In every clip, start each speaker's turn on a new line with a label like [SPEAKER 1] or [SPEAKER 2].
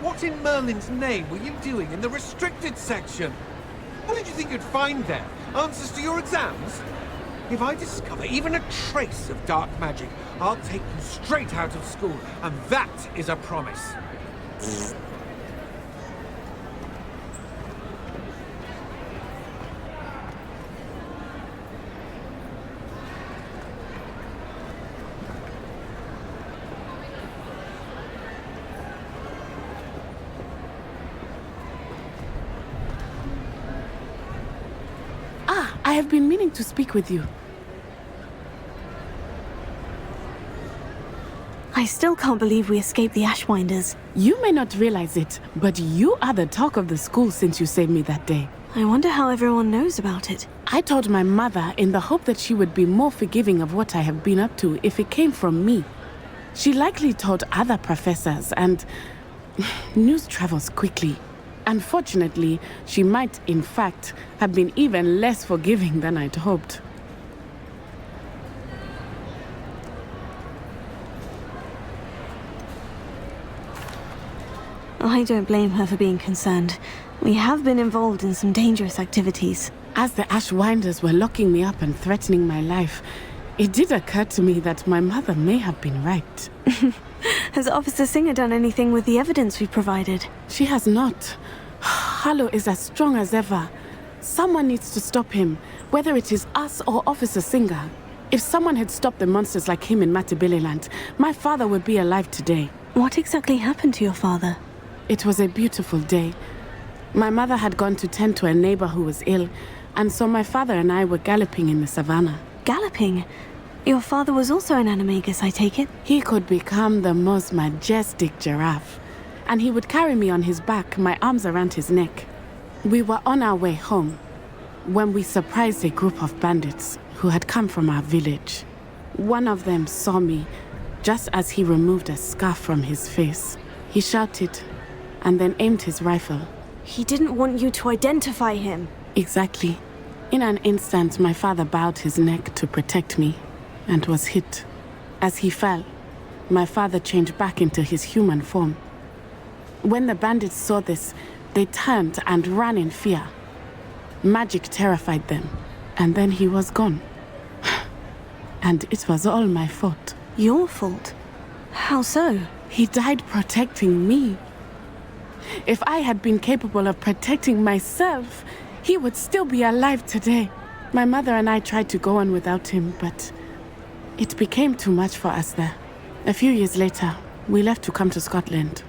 [SPEAKER 1] What in Merlin's name were you doing in the restricted section? What did you think you'd find there? Answers to your exams? If I discover even a trace of dark magic, I'll take you straight out of school, and that is a promise.
[SPEAKER 2] I have been meaning to speak with you.
[SPEAKER 3] I still can't believe we escaped the Ashwinders.
[SPEAKER 2] You may not realize it, but you are the talk of the school since you saved me that day.
[SPEAKER 3] I wonder how everyone knows about it.
[SPEAKER 2] I told my mother in the hope that she would be more forgiving of what I have been up to if it came from me. She likely told other professors, and news travels quickly. Unfortunately, she might, in fact, have been even less forgiving than I'd hoped.
[SPEAKER 3] I don't blame her for being concerned. We have been involved in some dangerous activities.
[SPEAKER 2] As the Ashwinders were locking me up and threatening my life, it did occur to me that my mother may have been right.
[SPEAKER 3] Has Officer Singer done anything with the evidence we provided?
[SPEAKER 2] She has not. ℘𝑒𝑔𝓌𝒶𝓇𝓉𝓈 is as strong as ever. Someone needs to stop him, whether it is us or Officer Singer. If someone had stopped the monsters like him in ℍ𝑚atebeleland, my father would be alive today.
[SPEAKER 3] What exactly happened to your father?
[SPEAKER 2] It was a beautiful day. My mother had gone to tend to a neighbor who was ill, and so my father and I were galloping in the savannah.
[SPEAKER 3] Galloping? Your father was also an animagus, I take it?
[SPEAKER 2] He could become the most majestic giraffe, and he would carry me on his back, my arms around his neck. We were on our way home when we surprised a group of bandits who had come from our village. One of them saw me just as he removed a scarf from his face. He shouted and then aimed his rifle.
[SPEAKER 3] He didn't want you to identify him.
[SPEAKER 2] Exactly. In an instant, my father bowed his neck to protect me and was hit. As he fell, my father changed back into his human form. When the bandits saw this, they turned and ran in fear. Magic terrified them, and then he was gone. And it was all my fault.
[SPEAKER 3] Your fault? How so?
[SPEAKER 2] He died protecting me. If I had been capable of protecting myself, he would still be alive today. My mother and I tried to go on without him, but it became too much for us there. A few years later, we left to come to Scotland.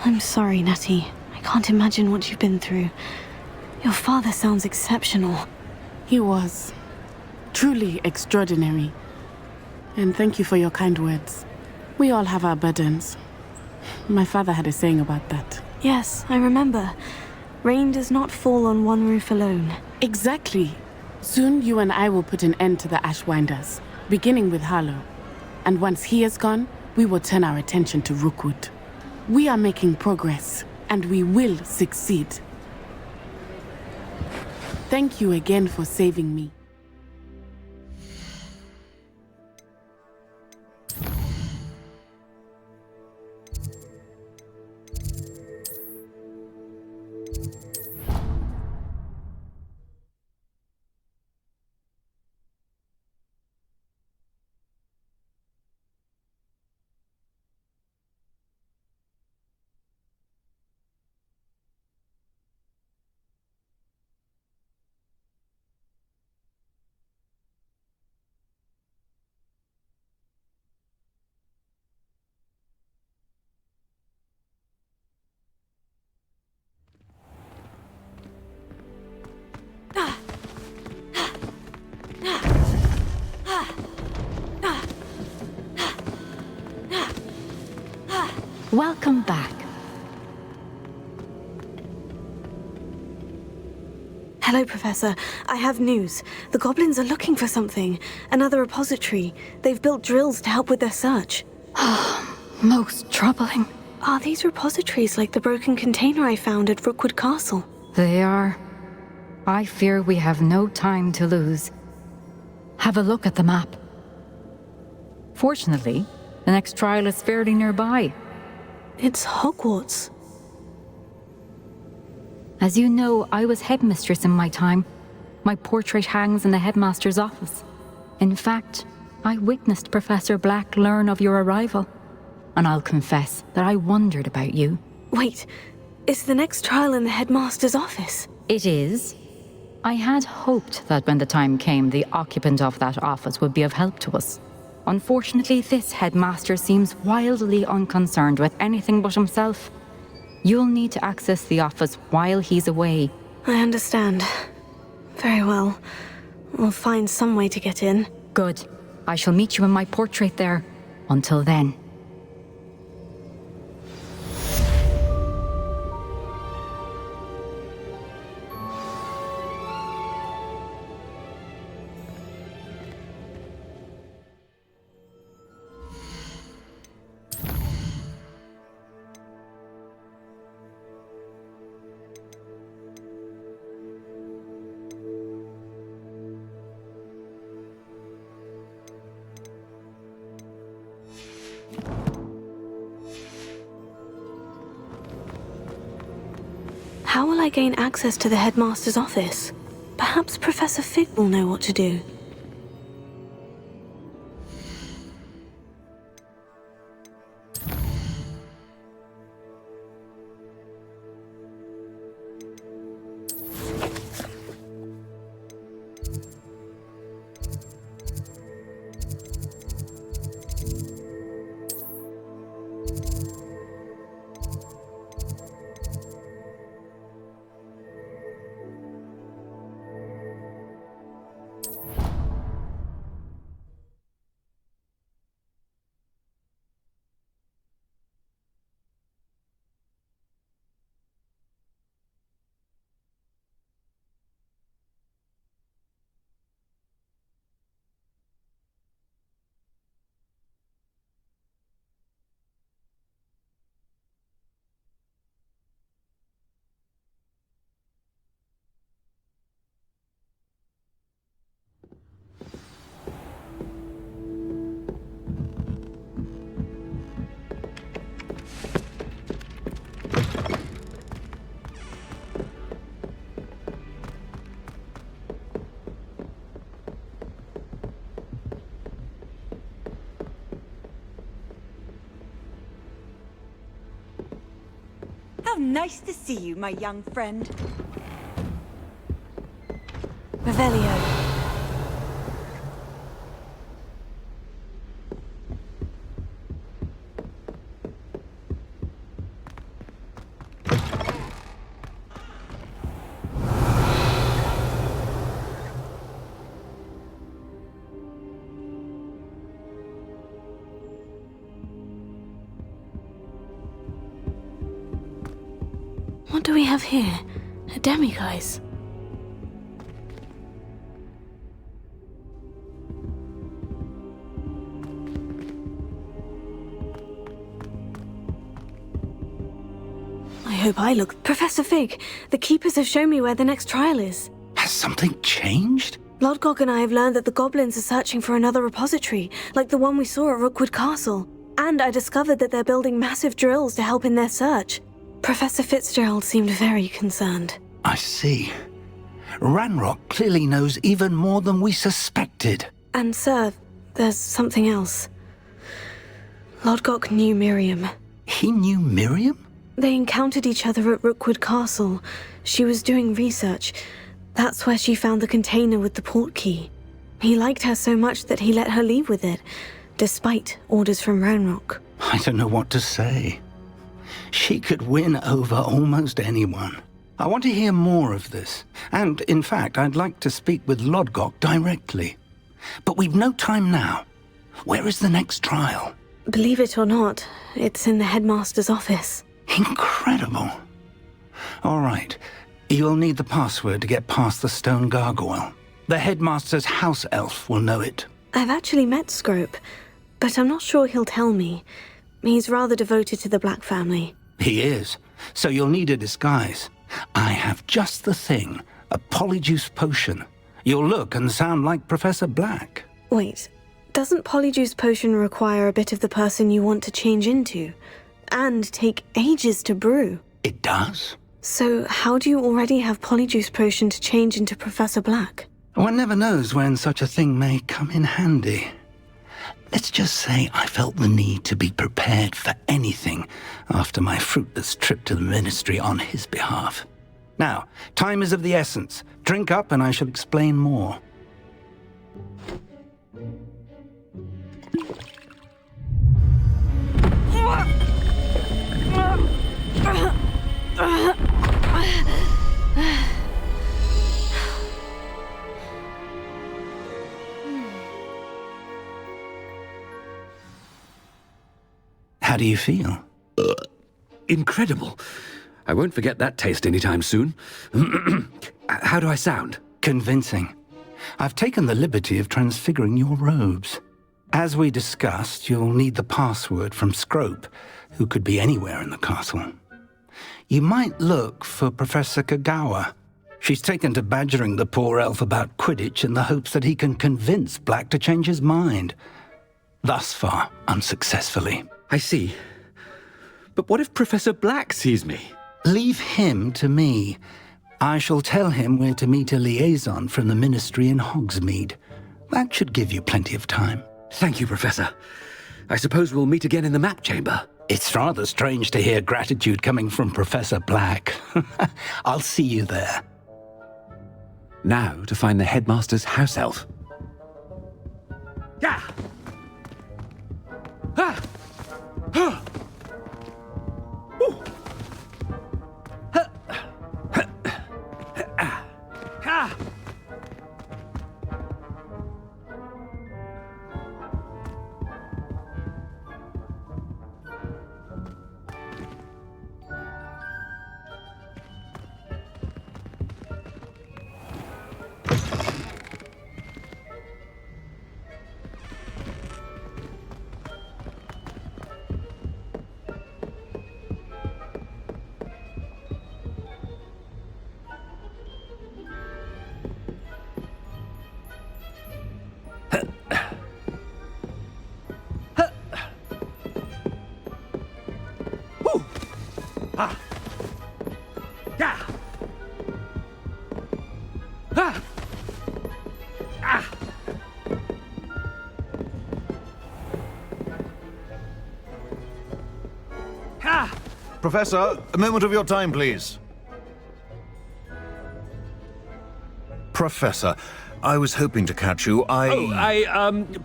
[SPEAKER 3] I'm sorry, Natty. I can't imagine what you've been through. Your father sounds exceptional.
[SPEAKER 2] He was truly extraordinary. And thank you for your kind words. We all have our burdens. My father had a saying about that.
[SPEAKER 3] Yes, I remember. Rain does not fall on one roof alone.
[SPEAKER 2] Exactly. Soon you and I will put an end to the Ashwinders, beginning with ℘𝑒𝑔𝓌𝒶𝓇𝓉. And once he is gone, we will turn our attention to Rookwood. We are making progress, and we will succeed. Thank you again for saving me.
[SPEAKER 4] Welcome back.
[SPEAKER 3] Hello, Professor. I have news. The goblins are looking for something. Another repository. They've built drills to help with their search.
[SPEAKER 4] Most troubling.
[SPEAKER 3] Are these repositories like the broken container I found at Rookwood Castle?
[SPEAKER 4] They are. I fear we have no time to lose. Have a look at the map. Fortunately, the next trial is fairly nearby.
[SPEAKER 3] It's Hogwarts.
[SPEAKER 4] As you know, I was headmistress in my time. My portrait hangs in the headmaster's office. In fact, I witnessed Professor Black learn of your arrival. And I'll confess that I wondered about you.
[SPEAKER 3] Wait, is the next trial in the headmaster's office?
[SPEAKER 4] It is. I had hoped that when the time came, the occupant of that office would be of help to us. Unfortunately, this headmaster seems wildly unconcerned with anything but himself. You'll need to access the office while he's away.
[SPEAKER 3] I understand. Very well. We'll find some way to get in.
[SPEAKER 4] Good. I shall meet you in my portrait there. Until then.
[SPEAKER 3] How will I gain access to the headmaster's office? Perhaps Professor Fig will know what to do.
[SPEAKER 5] How nice to see you, my young friend.
[SPEAKER 3] Revelio. What do we have here? A demiguise? I hope I look... Professor Fig, the keepers have shown me where the next trial is.
[SPEAKER 6] Has something changed?
[SPEAKER 3] ℉𝑜𝑔𝓌𝒶𝓇𝓉𝓈 and I have learned that the goblins are searching for another repository, like the one we saw at Rookwood Castle. And I discovered that they're building massive drills to help in their search. Professor Fitzgerald seemed very concerned.
[SPEAKER 6] I see. Ranrock clearly knows even more than we suspected.
[SPEAKER 3] And sir, there's something else. ℉𝑜𝑔𝓌𝒶 knew Miriam.
[SPEAKER 6] He knew Miriam?
[SPEAKER 3] They encountered each other at Rookwood Castle. She was doing research. That's where she found the container with the port key. He liked her so much that he let her leave with it, despite orders from Ranrock.
[SPEAKER 6] I don't know what to say. She could win over almost anyone. I want to hear more of this. And, in fact, I'd like to speak with ℉𝑜𝑔𝓌𝒶 directly. But we've no time now. Where is the next trial?
[SPEAKER 3] Believe it or not, it's in the headmaster's office.
[SPEAKER 6] Incredible. All right. You'll need the password to get past the stone gargoyle. The headmaster's house elf will know it.
[SPEAKER 3] I've actually met Scrope, but I'm not sure he'll tell me. He's rather devoted to the Black family.
[SPEAKER 6] He is. So you'll need a disguise. I have just the thing. A polyjuice potion. You'll look and sound like Professor Black.
[SPEAKER 3] Wait, doesn't polyjuice potion require a bit of the person you want to change into? And take ages to brew?
[SPEAKER 6] It does.
[SPEAKER 3] So how do you already have polyjuice potion to change into Professor Black?
[SPEAKER 6] One never knows when such a thing may come in handy. Let's just say I felt the need to be prepared for anything after my fruitless trip to the ministry on his behalf. Now, time is of the essence. Drink up and I shall explain more. How do you feel?
[SPEAKER 7] Incredible. I won't forget that taste anytime soon. How do I sound?
[SPEAKER 6] Convincing. I've taken the liberty of transfiguring your robes. As we discussed, you'll need the password from Scrope, who could be anywhere in the castle. You might look for Professor Kagawa. She's taken to badgering the poor elf about Quidditch in the hopes that he can convince Black to change his mind. Thus far, unsuccessfully.
[SPEAKER 7] I see. But what if Professor Black sees me?
[SPEAKER 6] Leave him to me. I shall tell him where to meet a liaison from the ministry in Hogsmeade. That should give you plenty of time.
[SPEAKER 7] Thank you, Professor. I suppose we'll meet again in the map chamber.
[SPEAKER 6] It's rather strange to hear gratitude coming from Professor Black. I'll see you there.
[SPEAKER 7] Now to find the headmaster's house elf. Yeah! Ah! Huh! Ooh! Huh! Huh! Ah! Ah! Ah! Yeah! Ah! Ah! Ah!
[SPEAKER 8] Professor, a moment of your time, please. Professor, I was hoping to catch you.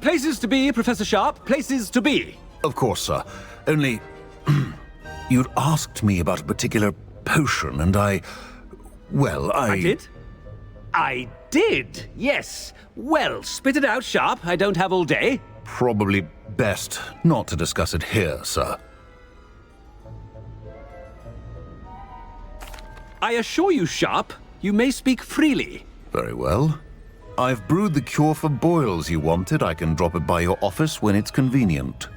[SPEAKER 7] Places to be, Professor Sharp. Places to be.
[SPEAKER 8] Of course, sir. Only... You'd asked me about a particular potion, and I
[SPEAKER 7] did? I did, yes. Well, spit it out, Sharp. I don't have all day.
[SPEAKER 8] Probably best not to discuss it here, sir.
[SPEAKER 7] I assure you, Sharp, you may speak freely.
[SPEAKER 8] Very well. I've brewed the cure for boils you wanted. I can drop it by your office when it's convenient.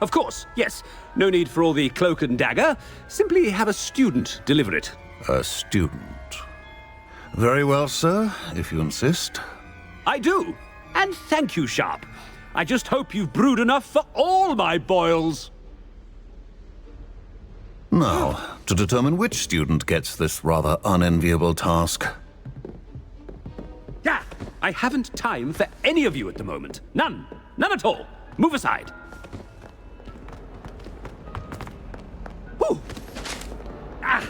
[SPEAKER 7] Of course, yes. No need for all the cloak and dagger. Simply have a student deliver it.
[SPEAKER 8] A student. Very well, sir, if you insist.
[SPEAKER 7] I do. And thank you, Sharp. I just hope you've brewed enough for all my boils.
[SPEAKER 8] Now, to determine which student gets this rather unenviable task.
[SPEAKER 7] Yeah, I haven't time for any of you at the moment. None. None at all. Move aside. Woo! Ah!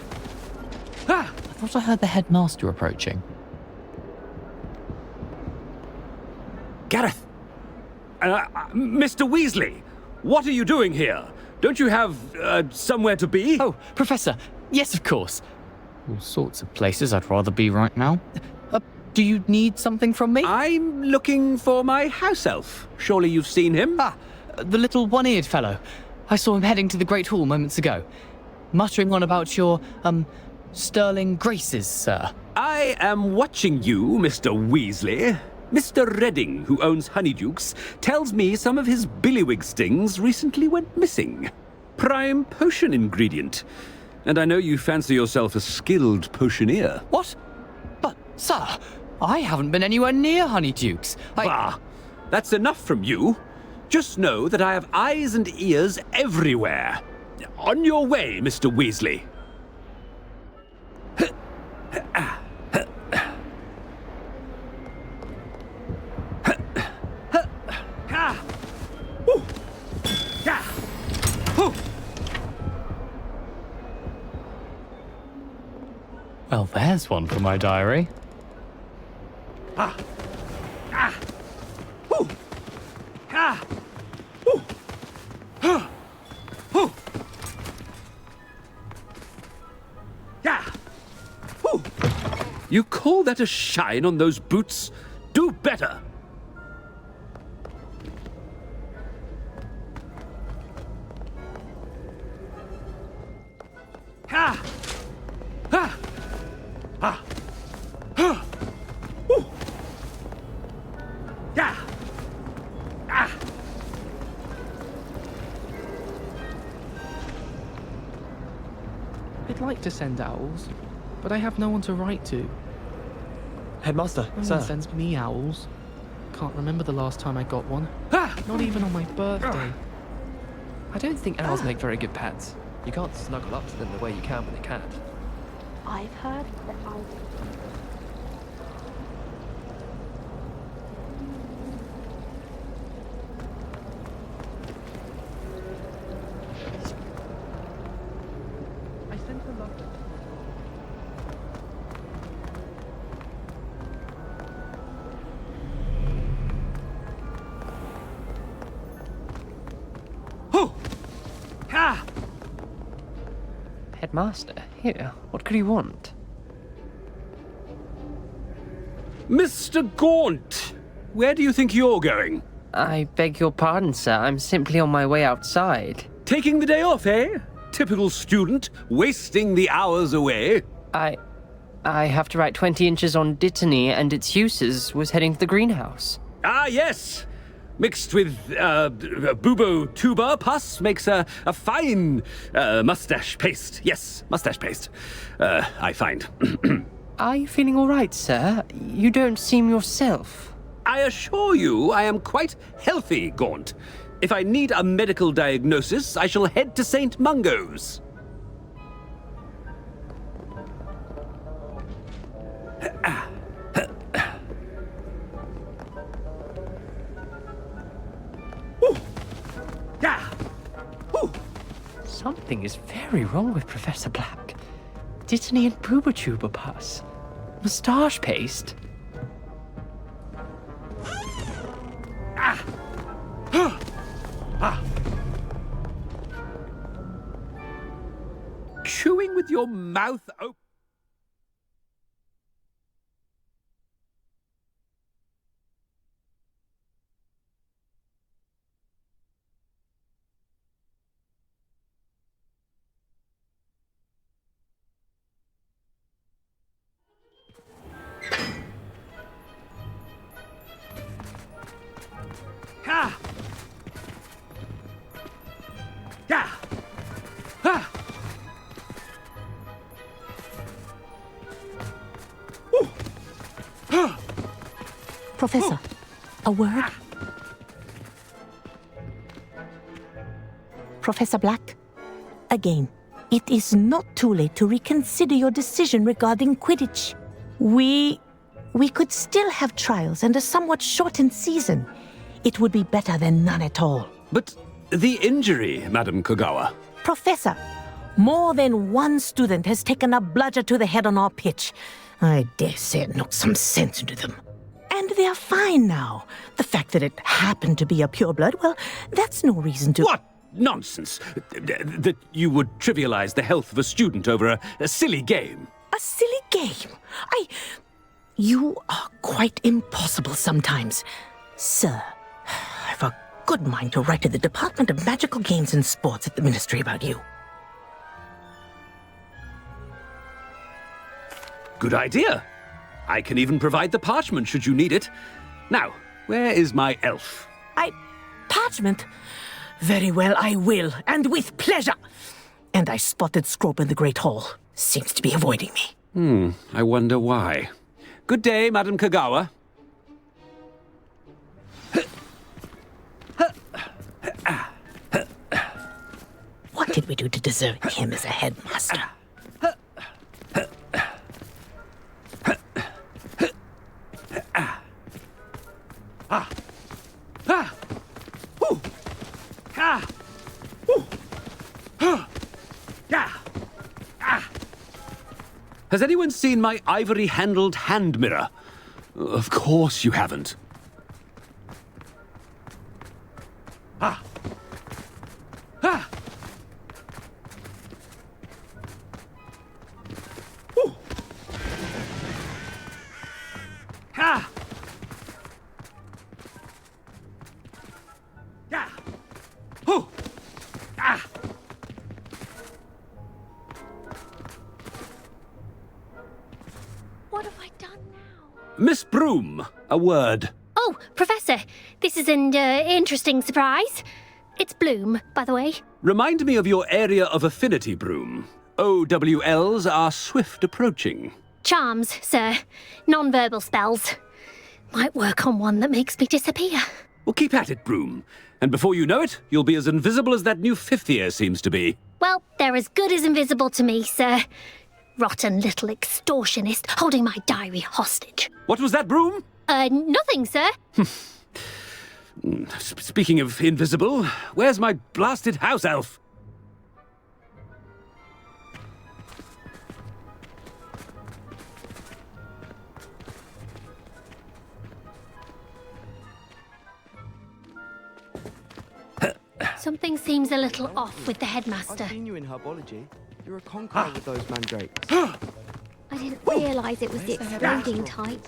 [SPEAKER 7] Ah!
[SPEAKER 9] I thought I heard the headmaster approaching.
[SPEAKER 7] Gareth! Mr. Weasley, what are you doing here? Don't you have, somewhere to be?
[SPEAKER 9] Oh, Professor, yes, of course. All sorts of places I'd rather be right now. Do you need something from me?
[SPEAKER 7] I'm looking for my house elf. Surely you've seen him?
[SPEAKER 9] Ah, the little one-eared fellow. I saw him heading to the Great Hall moments ago, muttering on about your, sterling graces, sir.
[SPEAKER 7] I am watching you, Mr. Weasley. Mr. Redding, who owns Honeydukes, tells me some of his billywig stings recently went missing. Prime potion ingredient. And I know you fancy yourself a skilled potioneer.
[SPEAKER 9] What? But, sir, I haven't been anywhere near Honeydukes.
[SPEAKER 7] Bah! That's enough from you. Just know that I have eyes and ears everywhere. On your way, Mr. Weasley.
[SPEAKER 9] Well, there's one for my diary.
[SPEAKER 7] You call that a shine on those boots? Do better!
[SPEAKER 9] I'd like to send owls, but I have no one to write to.
[SPEAKER 10] Headmaster,
[SPEAKER 9] No
[SPEAKER 10] sir.
[SPEAKER 9] one sends me owls. Can't remember the last time I got one. Not even on my birthday. I don't think owls make very good pets.
[SPEAKER 10] You can't snuggle up to them the way you can with a cat.
[SPEAKER 11] I've heard that
[SPEAKER 9] I sent a love letter.
[SPEAKER 10] Headmaster, here, what could you want?
[SPEAKER 7] Mr. Gaunt! Where do you think you're going?
[SPEAKER 10] I beg your pardon, sir. I'm simply on my way outside.
[SPEAKER 7] Taking the day off, eh? Typical student, wasting the hours away.
[SPEAKER 10] I have to write 20 inches on Dittany and its uses. Was heading to the greenhouse.
[SPEAKER 7] Ah, yes! Mixed with, bubo tuba pus makes a fine, mustache paste. Yes, mustache paste. I find.
[SPEAKER 10] Are you feeling all right, sir? You don't seem yourself.
[SPEAKER 7] I assure you I am quite healthy, Gaunt. If I need a medical diagnosis, I shall head to St. Mungo's.
[SPEAKER 10] Something is very wrong with Professor Black. Dittany and Booba pus. Moustache paste.
[SPEAKER 7] Chewing with your mouth open.
[SPEAKER 11] Professor, a word? Professor Black, again, it is not too late to reconsider your decision regarding Quidditch. We could still have trials and a somewhat shortened season. It would be better than none at all.
[SPEAKER 7] But the injury, Madam Kogawa.
[SPEAKER 11] Professor, more than one student has taken a bludger to the head on our pitch. I dare say it knocked some sense into them. And they're fine now. The fact that it happened to be a pureblood, well, that's no reason to...
[SPEAKER 7] What nonsense! That you would trivialize the health of a student over a silly game.
[SPEAKER 11] A silly game? You are quite impossible sometimes. Sir, I've a good mind to write to the Department of Magical Games and Sports at the Ministry about you.
[SPEAKER 7] Good idea. I can even provide the parchment should you need it. Now, where is my elf?
[SPEAKER 11] Parchment? Very well, I will, and with pleasure. And I spotted Scrope in the Great Hall. Seems to be avoiding me.
[SPEAKER 7] I wonder why. Good day, Madam Kagawa.
[SPEAKER 11] What did we do to deserve him as a headmaster?
[SPEAKER 7] Has anyone seen my ivory-handled hand mirror? Of course you haven't.
[SPEAKER 12] What have I done now?
[SPEAKER 7] Miss Broom, a word.
[SPEAKER 12] Oh, Professor, this is an interesting surprise. It's Bloom, by the way.
[SPEAKER 7] Remind me of your area of affinity, Broom. OWLs are swift approaching.
[SPEAKER 12] Charms, sir. Non-verbal spells. Might work on one that makes me disappear.
[SPEAKER 7] Well, keep at it, Broom. And before you know it, you'll be as invisible as that new fifth year seems to be.
[SPEAKER 12] Well, they're as good as invisible to me, sir. Rotten little extortionist holding my diary hostage.
[SPEAKER 7] What was that, Broom?
[SPEAKER 12] Nothing, sir.
[SPEAKER 7] Speaking of invisible, where's my blasted house elf?
[SPEAKER 12] Something seems a little off with the headmaster.
[SPEAKER 13] I've seen you in herbology. You're a conqueror with those mandrakes.
[SPEAKER 12] I didn't realise it was the exploding type.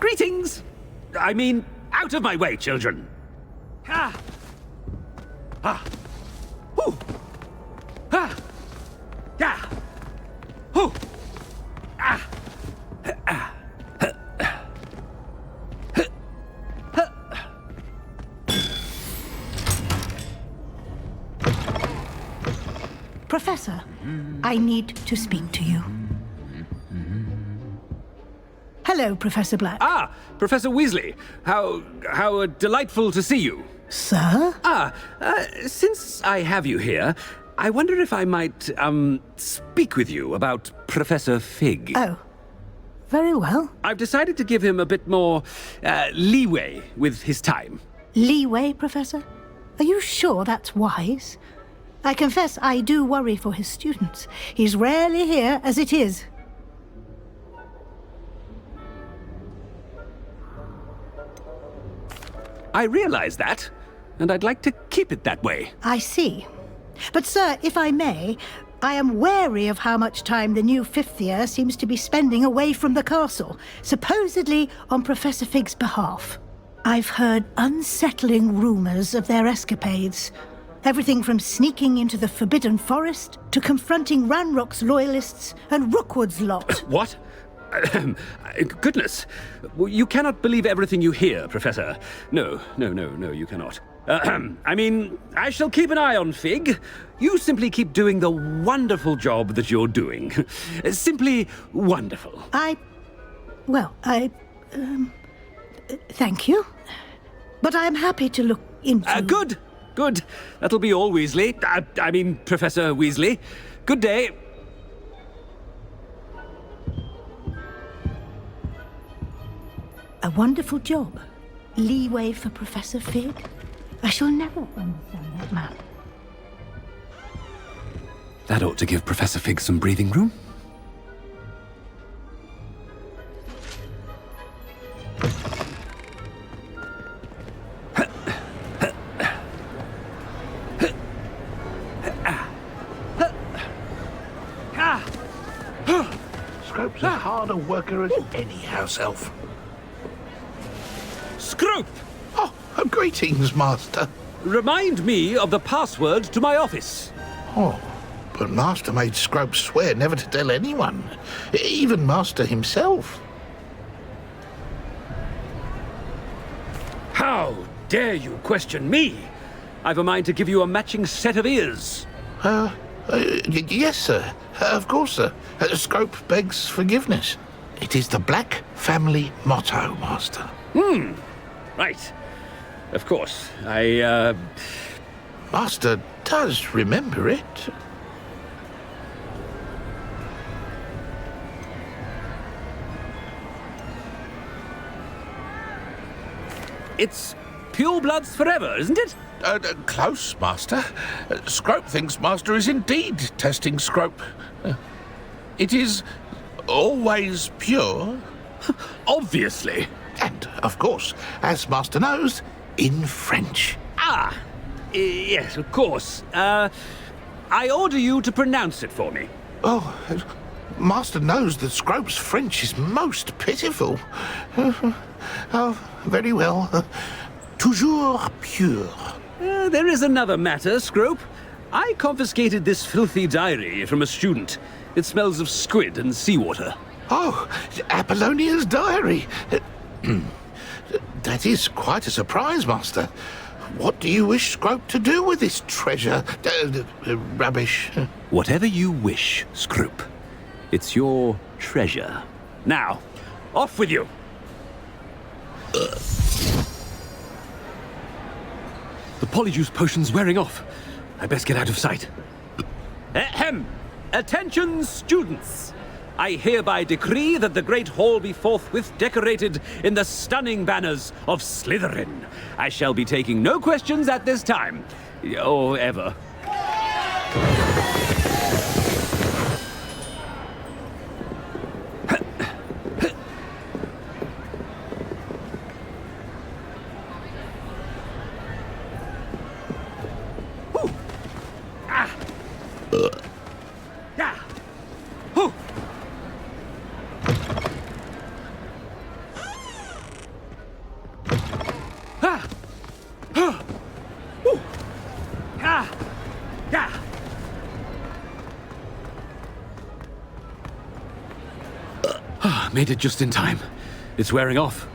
[SPEAKER 7] Greetings! I mean, out of my way, children!
[SPEAKER 11] Professor, I need to speak to you. Hello, Professor Black.
[SPEAKER 7] Ah, Professor Weasley. How delightful to see you.
[SPEAKER 11] Sir?
[SPEAKER 7] Since I have you here, I wonder if I might, speak with you about Professor Fig.
[SPEAKER 11] Oh, very well.
[SPEAKER 7] I've decided to give him a bit more, leeway with his time.
[SPEAKER 11] Leeway, Professor? Are you sure that's wise? I confess I do worry for his students. He's rarely here as it is.
[SPEAKER 7] I realize that, and I'd like to keep it that way.
[SPEAKER 11] I see. But, sir, if I may, I am wary of how much time the new fifth year seems to be spending away from the castle, supposedly on Professor Fig's behalf. I've heard unsettling rumors of their escapades. Everything from sneaking into the Forbidden Forest to confronting Ranrock's loyalists and Rookwood's lot.
[SPEAKER 7] What? Goodness. You cannot believe everything you hear, Professor. No, you cannot. I mean, I shall keep an eye on Fig. You simply keep doing the wonderful job that you're doing. Simply wonderful.
[SPEAKER 11] Thank you. But I'm happy to look into...
[SPEAKER 7] Good. That'll be all, Weasley. I mean, Professor Weasley. Good day.
[SPEAKER 11] A wonderful job. Leeway for Professor Fig? I shall never understand that man.
[SPEAKER 7] That ought to give Professor Fig some breathing room.
[SPEAKER 14] Scrope's as hard a worker as any house elf.
[SPEAKER 7] Scrope!
[SPEAKER 14] Oh, greetings, Master.
[SPEAKER 7] Remind me of the password to my office.
[SPEAKER 14] Oh, but Master made Scrope swear never to tell anyone, even Master himself.
[SPEAKER 7] How dare you question me? I've a mind to give you a matching set of ears.
[SPEAKER 14] Yes, sir. Of course, sir. Scrope begs forgiveness. It is the Black family motto, Master.
[SPEAKER 7] Right. Of course.
[SPEAKER 14] Master does remember it.
[SPEAKER 7] It's pure bloods forever, isn't it?
[SPEAKER 14] Close, Master. Scrope thinks Master is indeed testing Scrope. It is always pure.
[SPEAKER 7] Obviously.
[SPEAKER 14] And, of course, as Master knows, in French.
[SPEAKER 7] Ah! Yes, of course. I order you to pronounce it for me.
[SPEAKER 14] Oh, Master knows that Scrope's French is most pitiful. Oh, very well. Toujours pure.
[SPEAKER 7] There is another matter, Scrope. I confiscated this filthy diary from a student. It smells of squid and seawater.
[SPEAKER 14] Oh, Apollonia's diary. That is quite a surprise, Master. What do you wish Scrope to do with this treasure? Rubbish.
[SPEAKER 7] Whatever you wish, Scrope. It's your treasure. Now, off with you. The polyjuice potion's wearing off. I best get out of sight. Ahem! Attention, students! I hereby decree that the Great Hall be forthwith decorated in the stunning banners of Slytherin. I shall be taking no questions at this time. Or ever. Made it just in time. It's wearing off.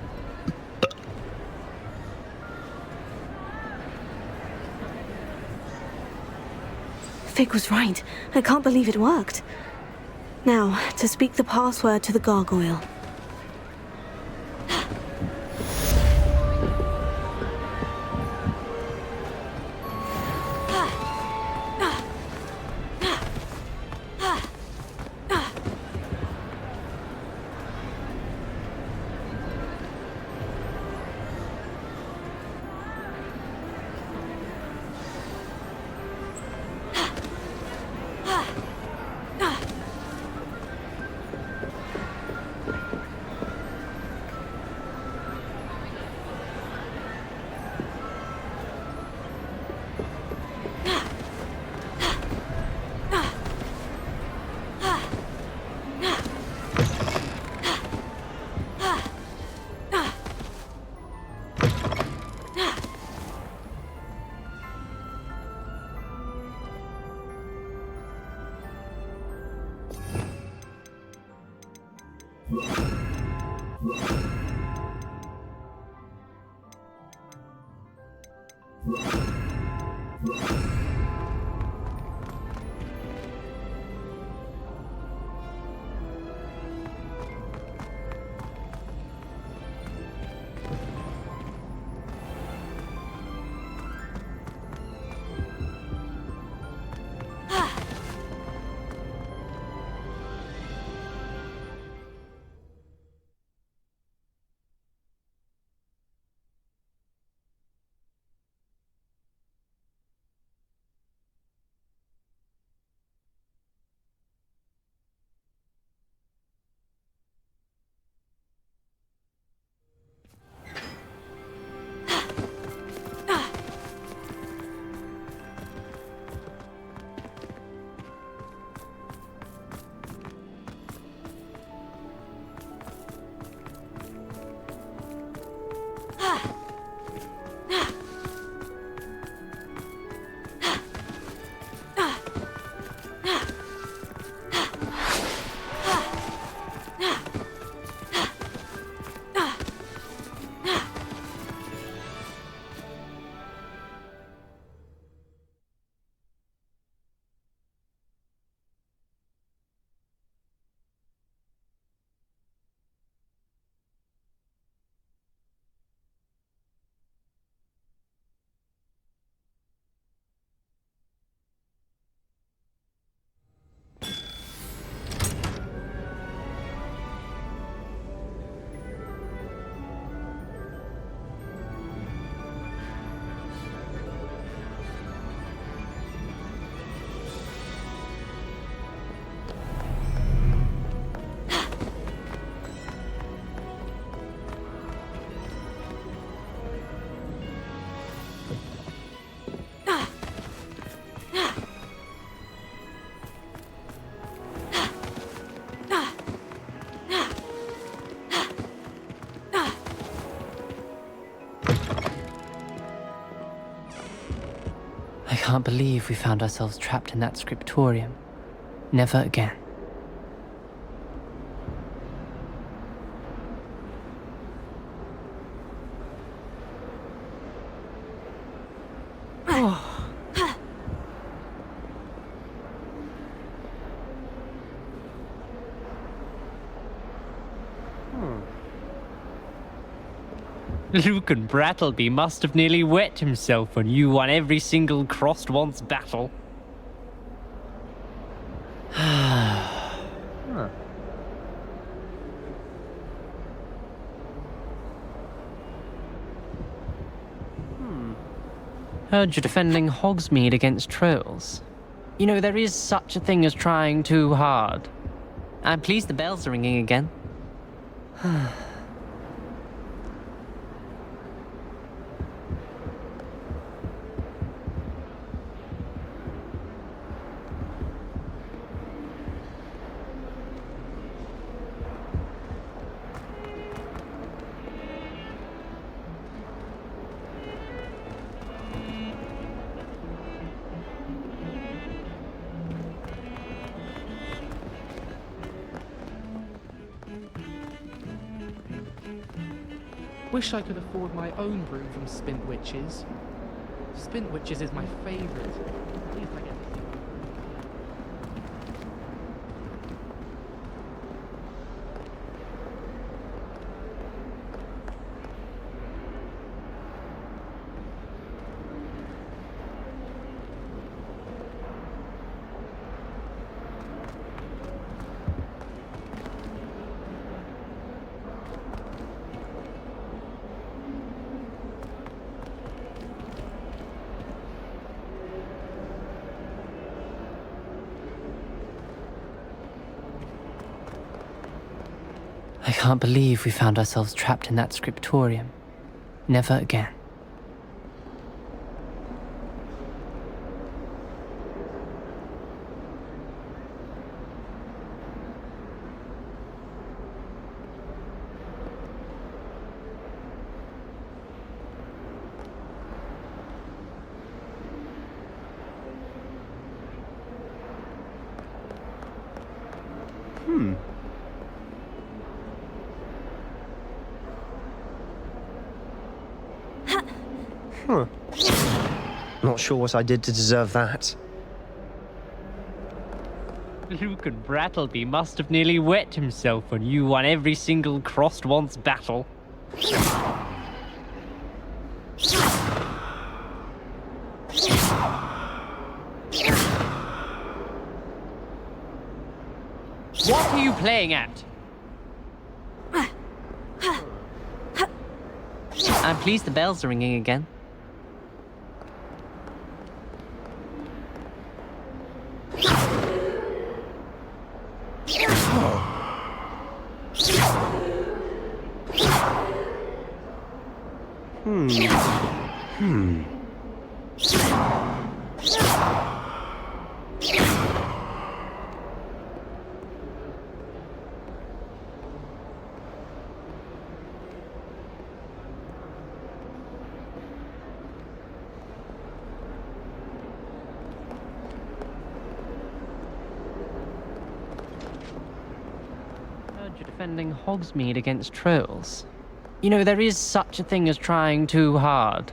[SPEAKER 3] Fig was right. I can't believe it worked. Now, to speak the password to the gargoyle.
[SPEAKER 10] I can't believe we found ourselves trapped in that scriptorium. Never again. ℔𝑚 must have nearly wet himself when you won every single crossed once battle. Heard you're defending Hogsmeade against trolls. You know, there is such a thing as trying too hard. I'm pleased the bells are ringing again.
[SPEAKER 15] Wish I could afford my own brew from Spintwitches. Spintwitches is my favourite. See if I get to see one.
[SPEAKER 10] I can't believe we found ourselves trapped in that scriptorium. Never again.
[SPEAKER 16] Not sure what I did to deserve that.
[SPEAKER 10] ℔𝑚 must have nearly wet himself when you won every single crossed once battle. What are you playing at? I'm pleased the bells are ringing again. defending Hogsmeade against trolls. You know, there is such a thing as trying too hard.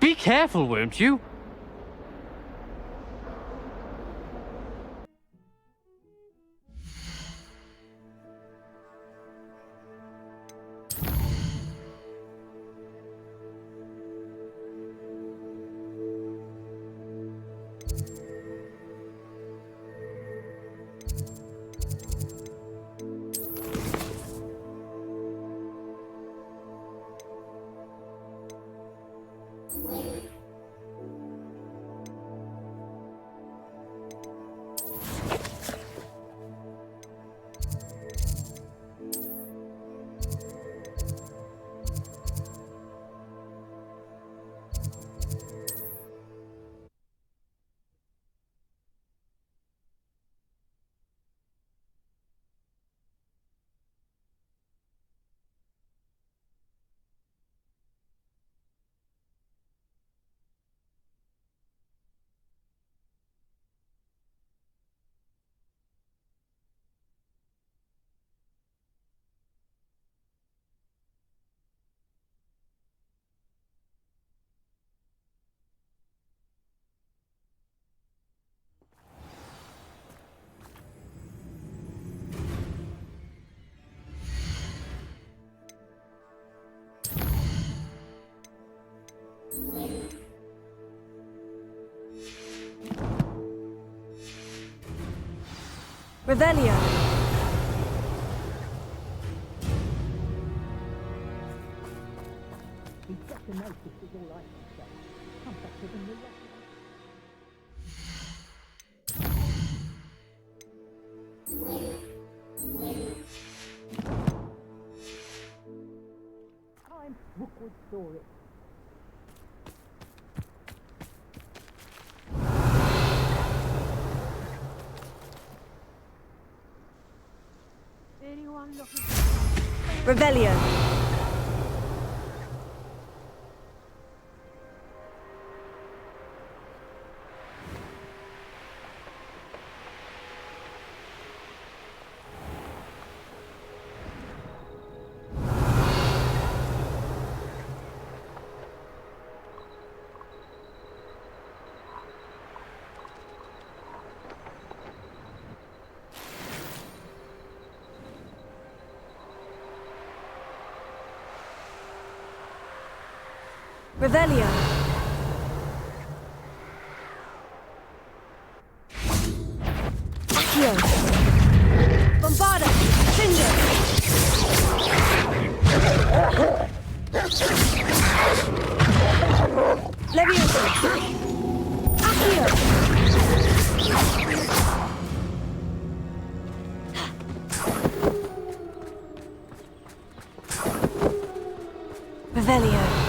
[SPEAKER 10] Be careful, won't you?
[SPEAKER 3] Revelio. Revelio. Revelio. Accio. Bombarda. Cinder. Leviosa. Accio. Revelio.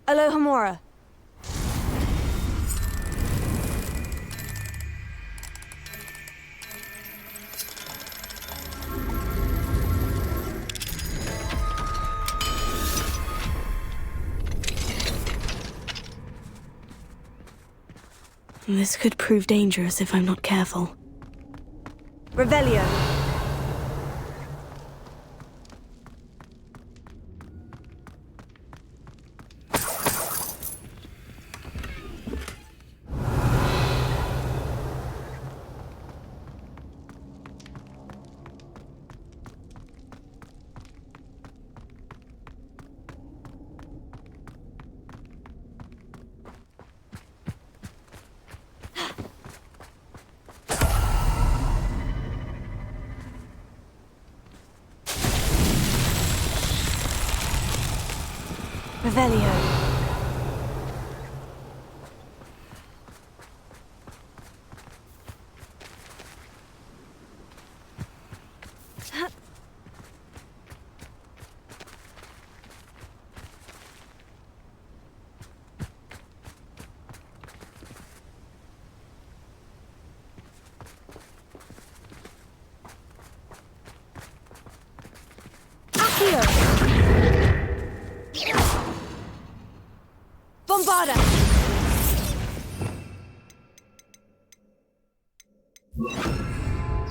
[SPEAKER 3] Alohomora. This could prove dangerous if I'm not careful. Revelio. Revelio. Bombarda!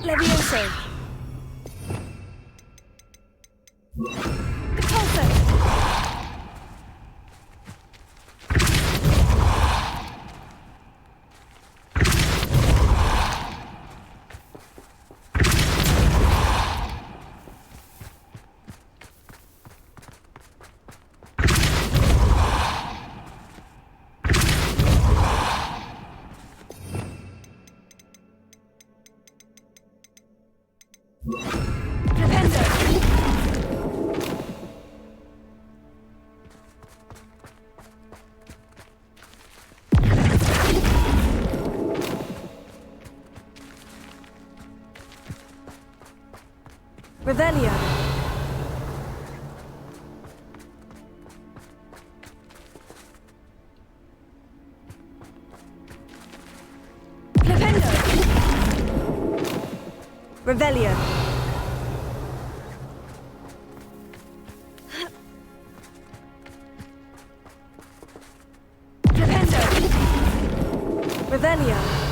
[SPEAKER 3] Levioso! Repulso! Revelio. Flipendo. Revelio. Flipendo. Revelio.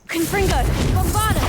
[SPEAKER 3] Confringo! Bombarda!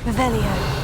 [SPEAKER 3] Revelio.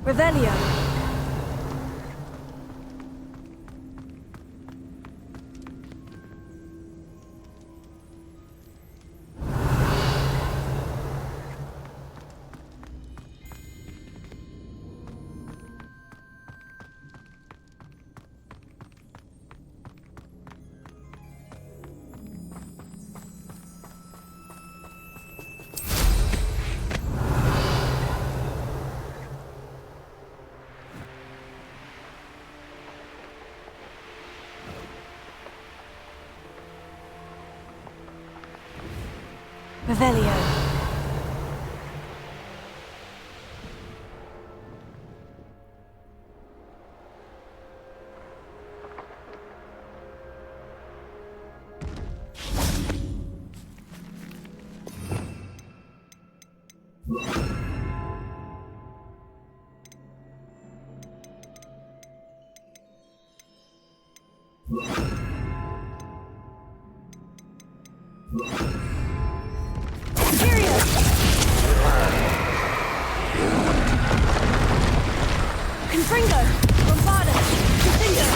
[SPEAKER 3] Revelio. Revelio. Confringo! Bombarda! Confringo!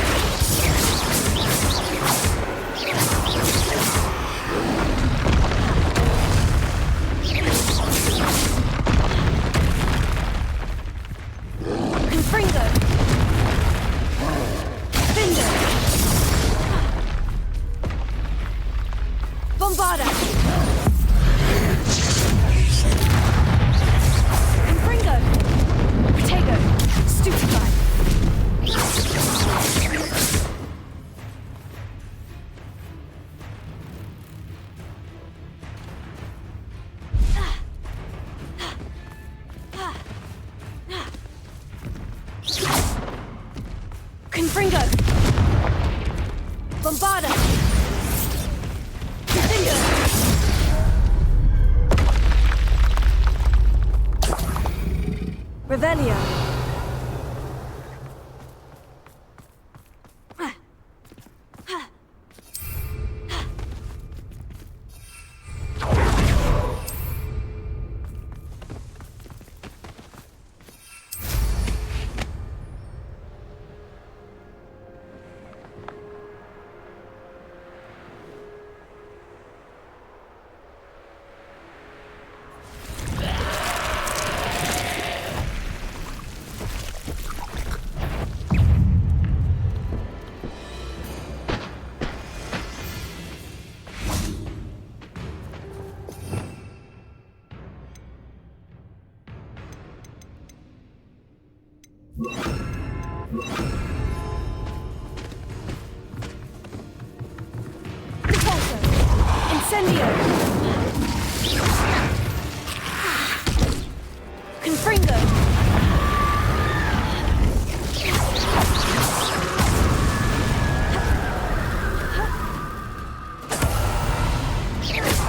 [SPEAKER 3] Confringo! Findo! Bombarda! Confringo! Protego! Stupefy! Confringo! Bombarda! Confringo! Revelio! Incendio! Confringo!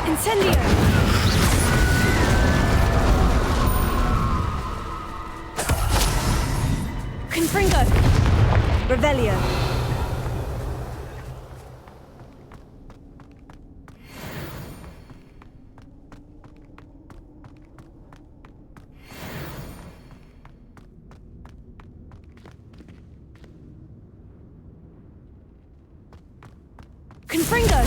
[SPEAKER 3] Incendio! Confringo! Revelio! Confringo!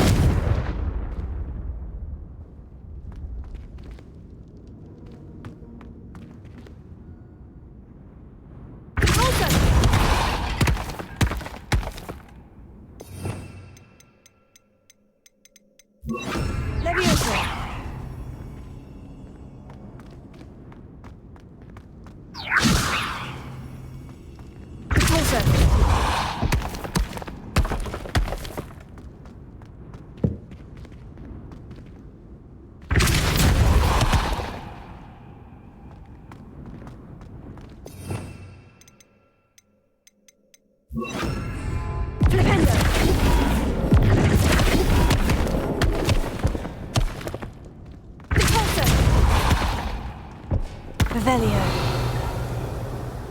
[SPEAKER 3] Revelio.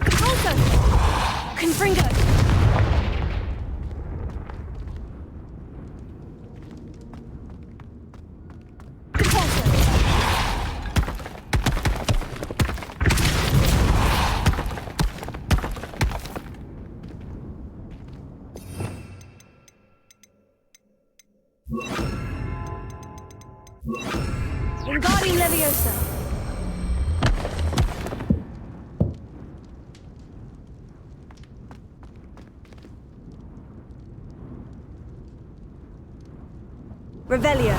[SPEAKER 3] Also! Confringo! Wingardium Leviosa. Revelio.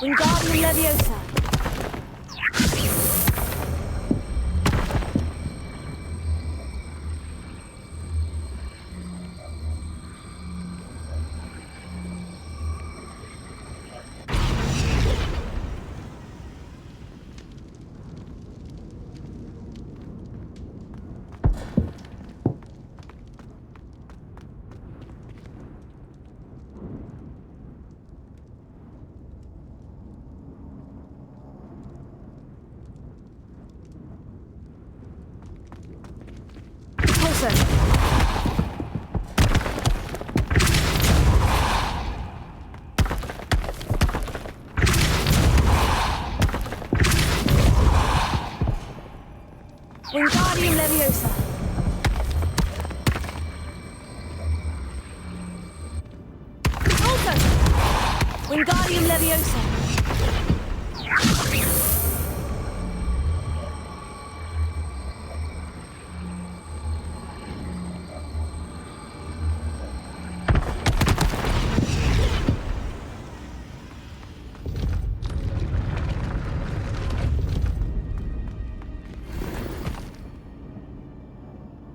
[SPEAKER 3] Wingardium Leviosa. Wingardium Leviosa. Also! Wingardium Leviosa.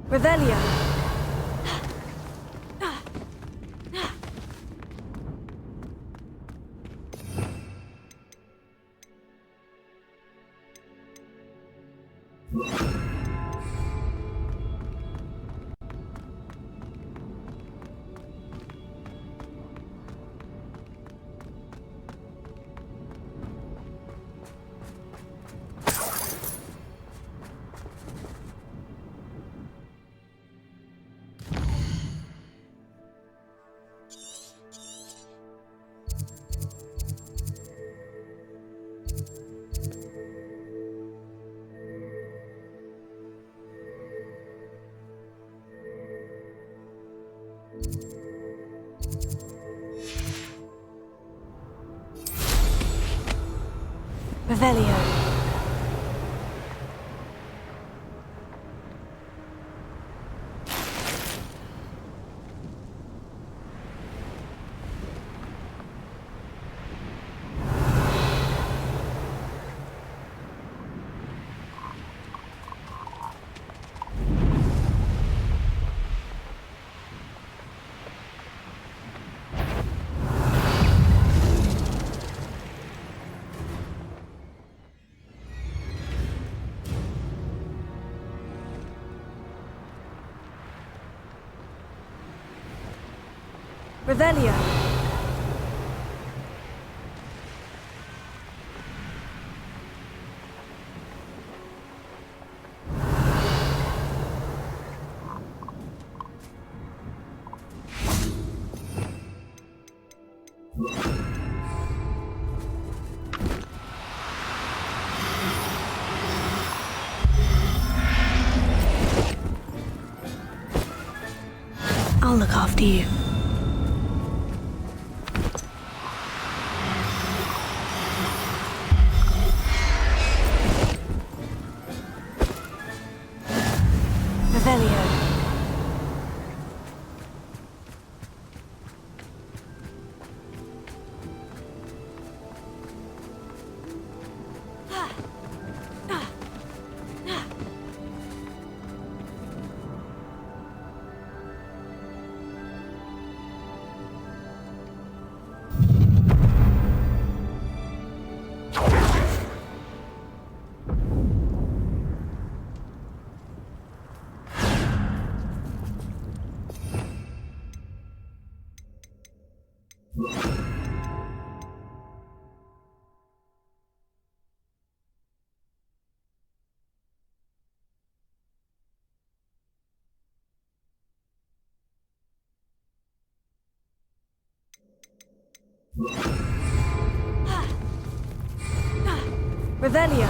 [SPEAKER 3] Revelio. Revelio. Revelio. I'll look after you. Revelio. Revelio.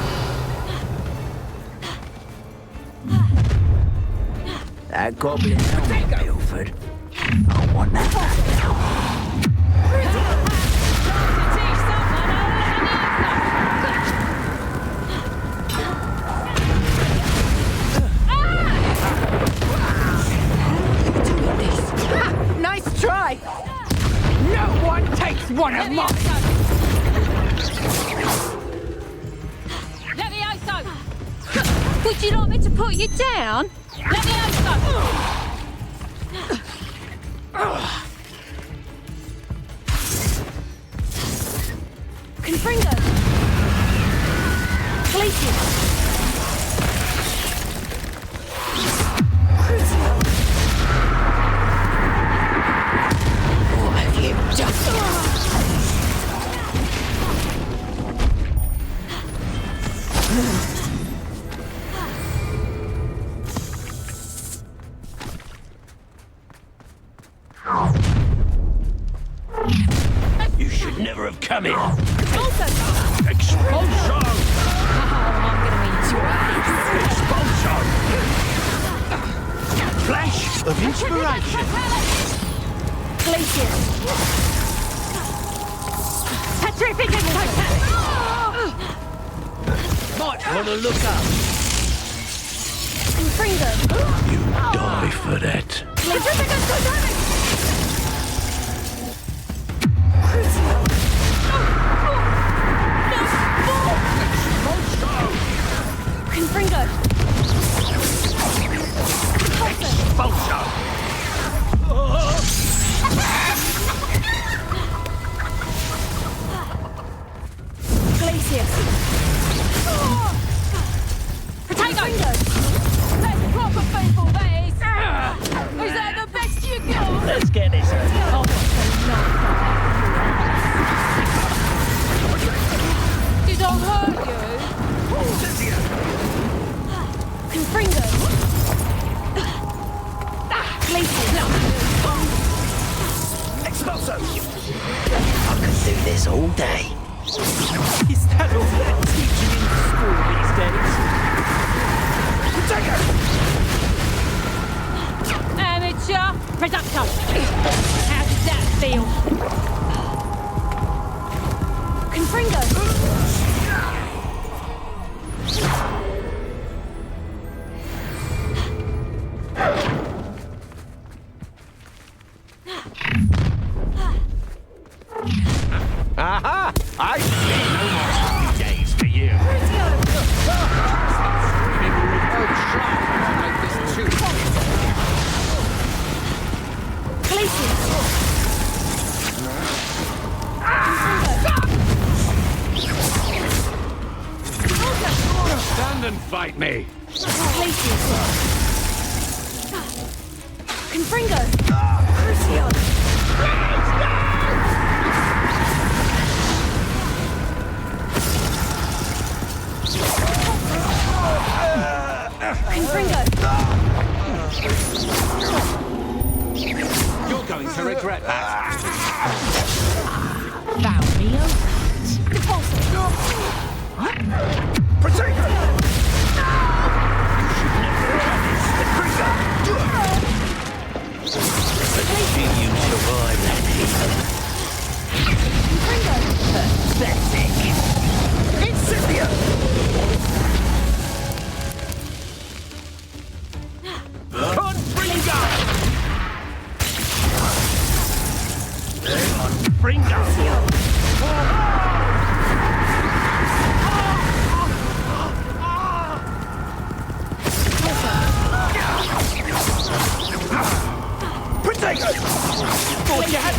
[SPEAKER 6] That goblin helmet, Guildford. I want that back now.
[SPEAKER 17] Nice try! No one takes one of mine!
[SPEAKER 18] Levioso! Would you like me to put you down? Levioso!
[SPEAKER 3] Confringo! Glacius!
[SPEAKER 17] What have you done?
[SPEAKER 7] You should never have come here.
[SPEAKER 17] Expulsion!
[SPEAKER 7] Expulsion!
[SPEAKER 17] I'm gonna eat your ass!
[SPEAKER 7] Expulsion! Flash of inspiration.
[SPEAKER 3] Glacius!
[SPEAKER 17] Petrification!
[SPEAKER 7] Might want to look up.
[SPEAKER 3] Confringo!
[SPEAKER 14] You die for that.
[SPEAKER 3] Confringo!
[SPEAKER 7] Expulsion!
[SPEAKER 3] Glacius!
[SPEAKER 18] Potato! That's proper faithful, that is! Is that the best you got?
[SPEAKER 7] Let's get this.
[SPEAKER 18] Oh, did I hurt you?
[SPEAKER 3] Confringo! Glacius!
[SPEAKER 7] Expulsion!
[SPEAKER 6] I could do this all day.
[SPEAKER 7] Is that all they're teaching in school these days? Potato!
[SPEAKER 18] Amateur reducto! How does that feel?
[SPEAKER 3] Confringo!
[SPEAKER 7] Aha! I see no more happy days for you. Stand and fight me.
[SPEAKER 3] Confringo! Crucio! Confringo!
[SPEAKER 1] You're going to regret that.
[SPEAKER 11] Found me a
[SPEAKER 7] Protect her!
[SPEAKER 6] Let's see you survive that
[SPEAKER 7] Pathetic! Incipient! Confringo! Confringo! Potato! Thought you had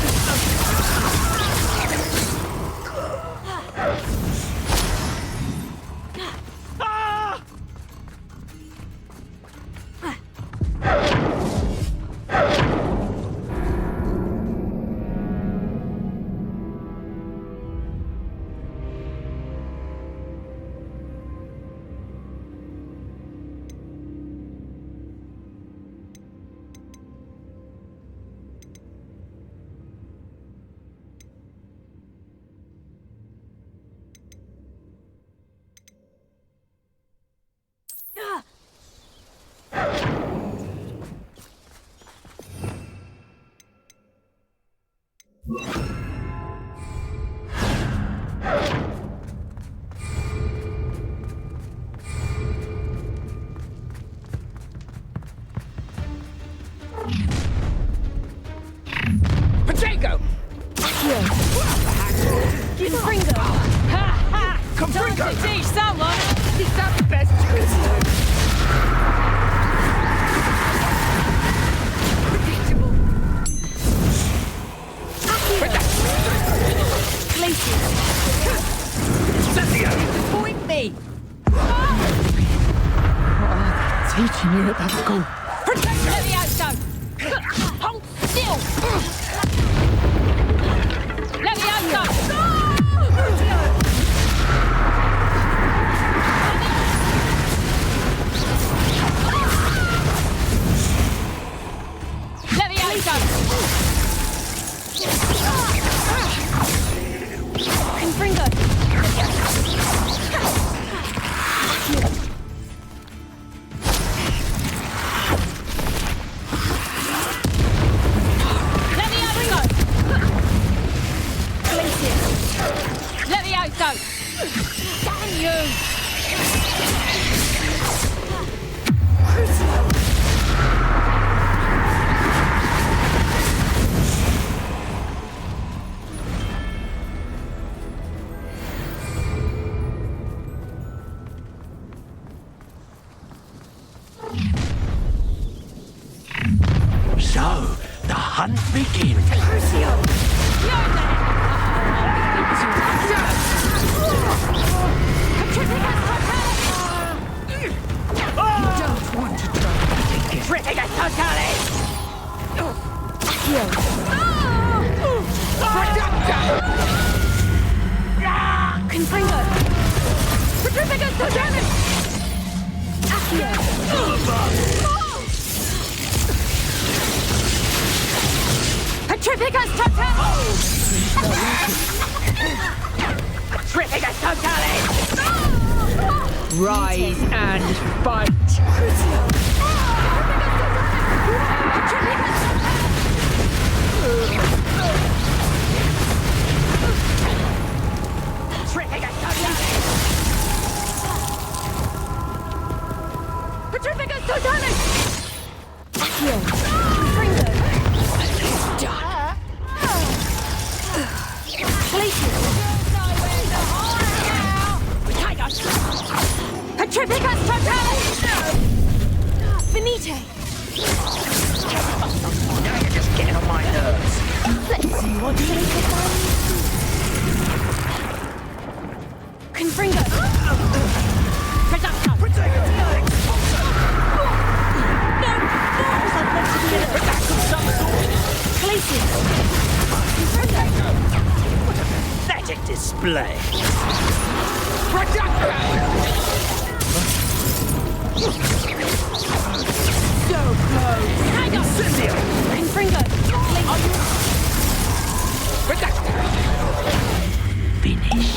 [SPEAKER 17] Potato!
[SPEAKER 18] Confringo! Ha ha!
[SPEAKER 17] Confringo!
[SPEAKER 18] Time to teach someone!
[SPEAKER 17] Is that the best you can do? Predictable.
[SPEAKER 18] Glacius! Point me!
[SPEAKER 17] Teaching you at that school.
[SPEAKER 18] Levioso! Hold still! Levioso! Damn you!
[SPEAKER 14] So, the hunt begins.
[SPEAKER 18] Confringo! Petrificus totalis! Accio! Petrificus totalis! Petrificus totalis!
[SPEAKER 17] Rise and fight!
[SPEAKER 18] Petrificus totalis! Accio! Confringo! Glacius! Petrificus totalis! Finite!
[SPEAKER 17] Now you're just getting on my nerves.
[SPEAKER 18] Let's see what you can find. Confringo! Reducto!
[SPEAKER 17] Potato!
[SPEAKER 18] No! Balls I'd meant to be in it! Glacius!
[SPEAKER 17] Pathetic display. So close! Incendio!
[SPEAKER 18] Confringo!
[SPEAKER 17] Finish.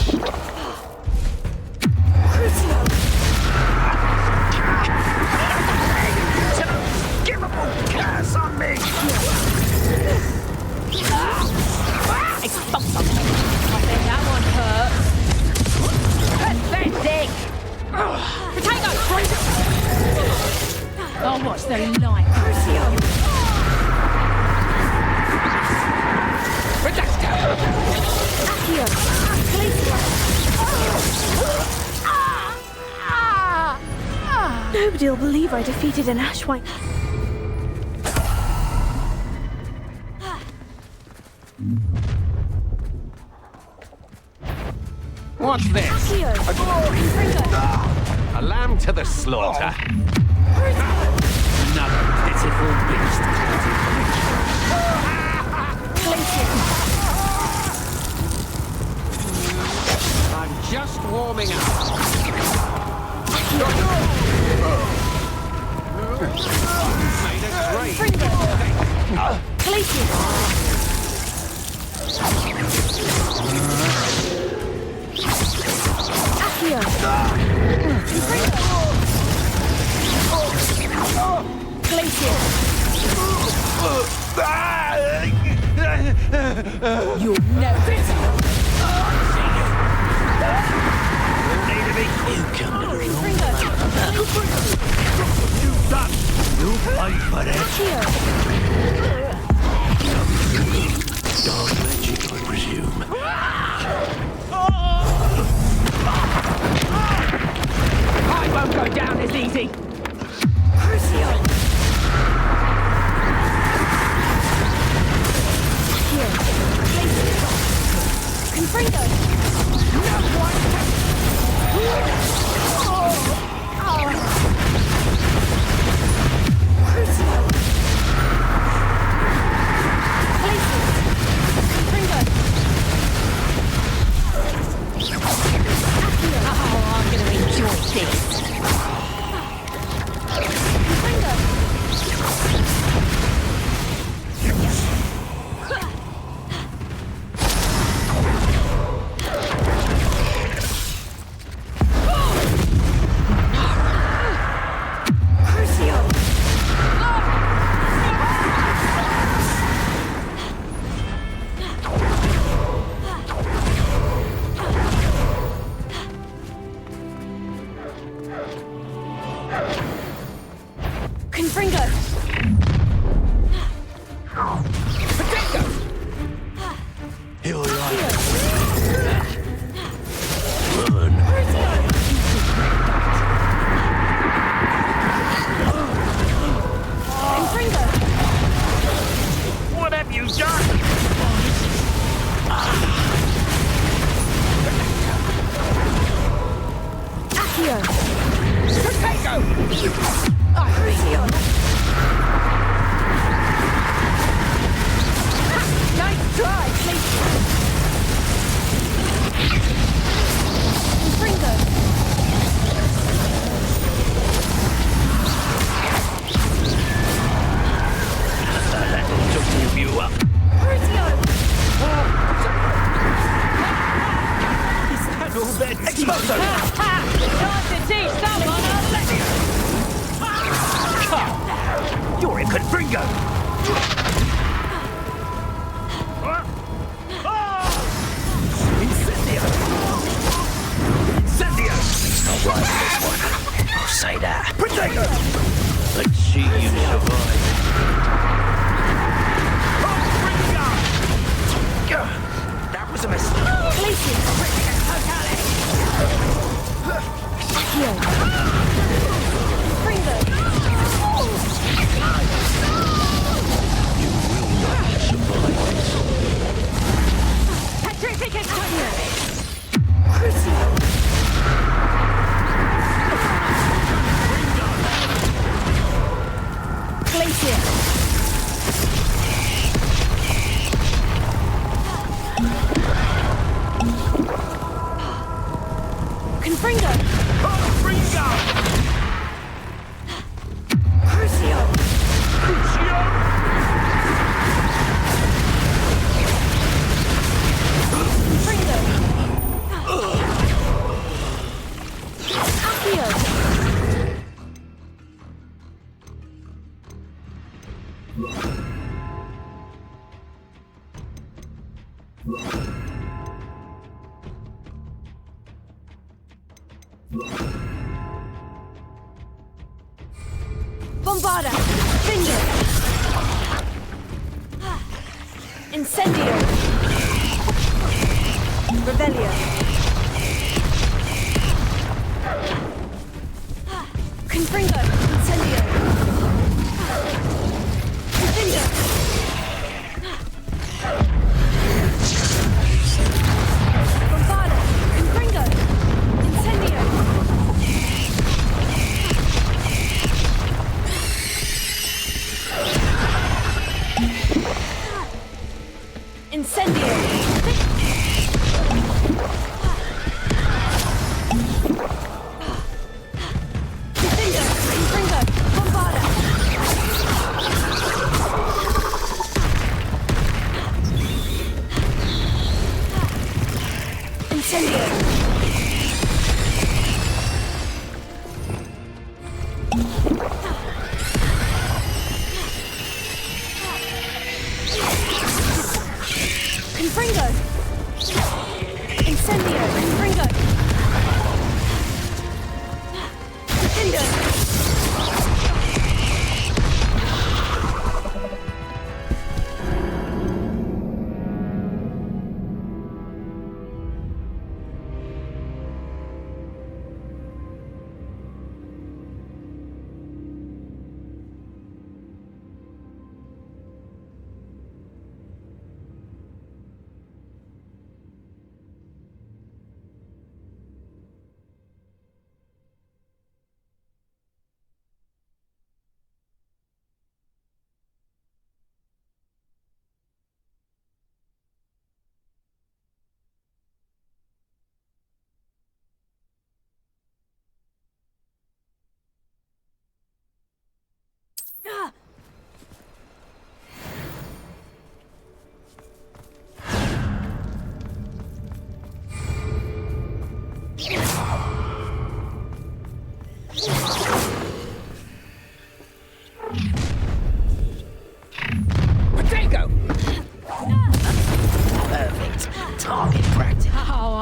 [SPEAKER 17] Unforgivable curse on me!
[SPEAKER 18] Expulso! I bet that one hurt. Pathetic! Potato! Oh, what's the light? Accio!
[SPEAKER 3] Nobody'll believe I defeated an Ashwine.
[SPEAKER 1] What's this?
[SPEAKER 3] Accio!
[SPEAKER 1] A lamb to the slaughter. Another pitiful beast. I'm just warming up. Made a great mistake.
[SPEAKER 18] Glacius! Accio! Glacius!
[SPEAKER 17] You'll never need a big cucumber. You've done. You'll pay for it.
[SPEAKER 18] Accio!
[SPEAKER 19] Dark magic, I presume.
[SPEAKER 17] I won't go down as easy. Crucio. Here. Confringo. No one. Crucio. Places. Confringo. Oh, I'm gonna enjoy this.
[SPEAKER 19] You're a Confringo! Incendio! Incendio! Not right, this one. I'll say that. Protego! Let's see you survive. That was a mistake.
[SPEAKER 3] Bombarda! Finger! Incendio! Rebellion! Confringo! Incendio! Incendio! Bombarda! Confringo! Incendio! Incendio! Defender! Confringo!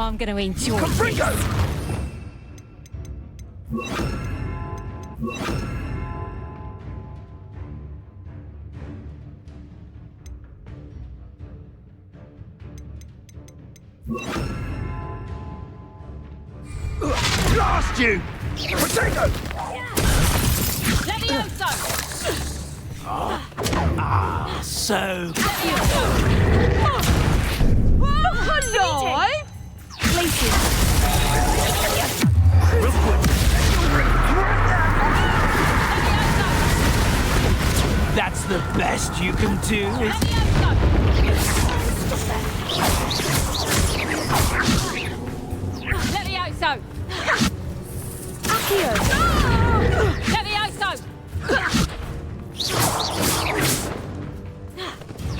[SPEAKER 18] I'm going to enjoy
[SPEAKER 14] Confringo! Blast you! Potato!
[SPEAKER 18] Levioso!
[SPEAKER 19] So...
[SPEAKER 18] Alive!
[SPEAKER 19] That's the best you can do, is
[SPEAKER 18] Levioso!
[SPEAKER 3] Accio!
[SPEAKER 18] Levioso!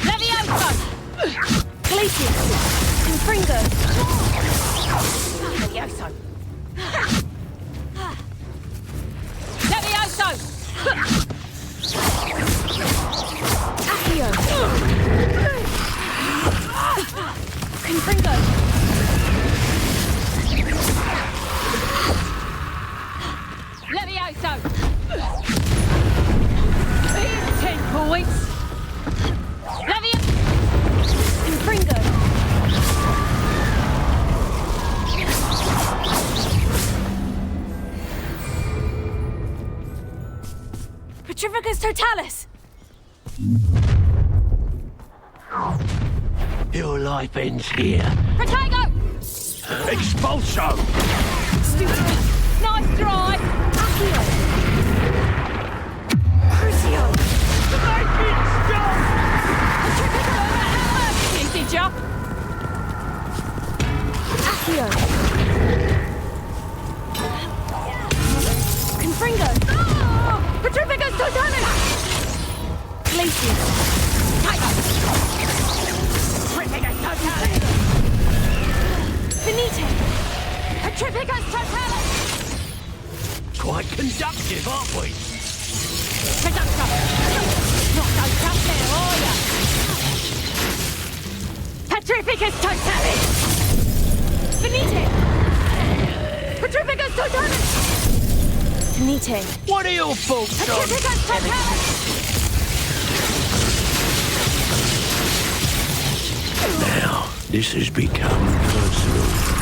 [SPEAKER 18] Levioso!
[SPEAKER 3] Glacius! Confringo!
[SPEAKER 18] Levioso! Levioso!
[SPEAKER 3] Accio! Confringo!
[SPEAKER 18] Levioso! 10 points! Levioso!
[SPEAKER 3] Confringo! Petrificus totalis!
[SPEAKER 19] your life ends here.
[SPEAKER 18] Protego!
[SPEAKER 19] Expulso!
[SPEAKER 18] Nice try!
[SPEAKER 3] Accio! Crucio!
[SPEAKER 18] Did ya?
[SPEAKER 3] Accio! Confringo!
[SPEAKER 18] Petrificus totalis!
[SPEAKER 3] Glacius!
[SPEAKER 18] Petrificus totalis!
[SPEAKER 3] Finite!
[SPEAKER 18] Petrificus totalis!
[SPEAKER 19] Quite conductive, aren't we?
[SPEAKER 18] Conductor! Not so tough there, are ya? Petrificus totalis!
[SPEAKER 3] Finite!
[SPEAKER 18] Petrificus totalis!
[SPEAKER 3] Finite!
[SPEAKER 19] What are your thoughts on...
[SPEAKER 18] Petrificus totalis!
[SPEAKER 19] Now, this has become personal.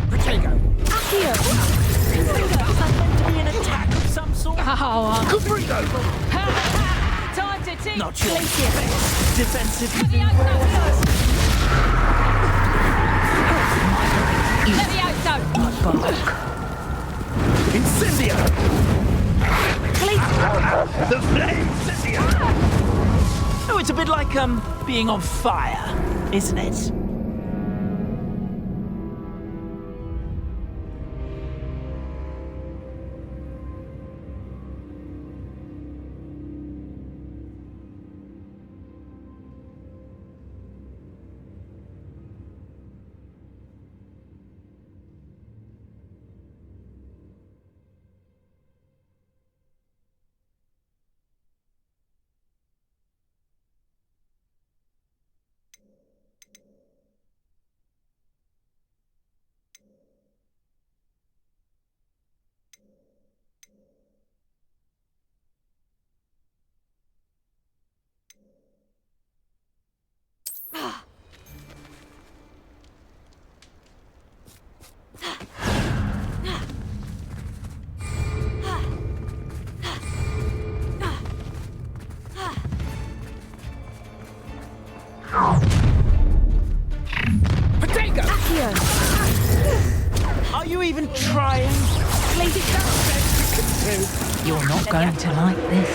[SPEAKER 19] Potato!
[SPEAKER 3] Accio!
[SPEAKER 19] An attack of some sort?
[SPEAKER 18] Time to teach!
[SPEAKER 19] Not your best defensive
[SPEAKER 18] Levioso!
[SPEAKER 19] Incendio! The flame incendio! Oh, it's a bit like, being on fire, isn't it? Are you even trying? You're not going to like this.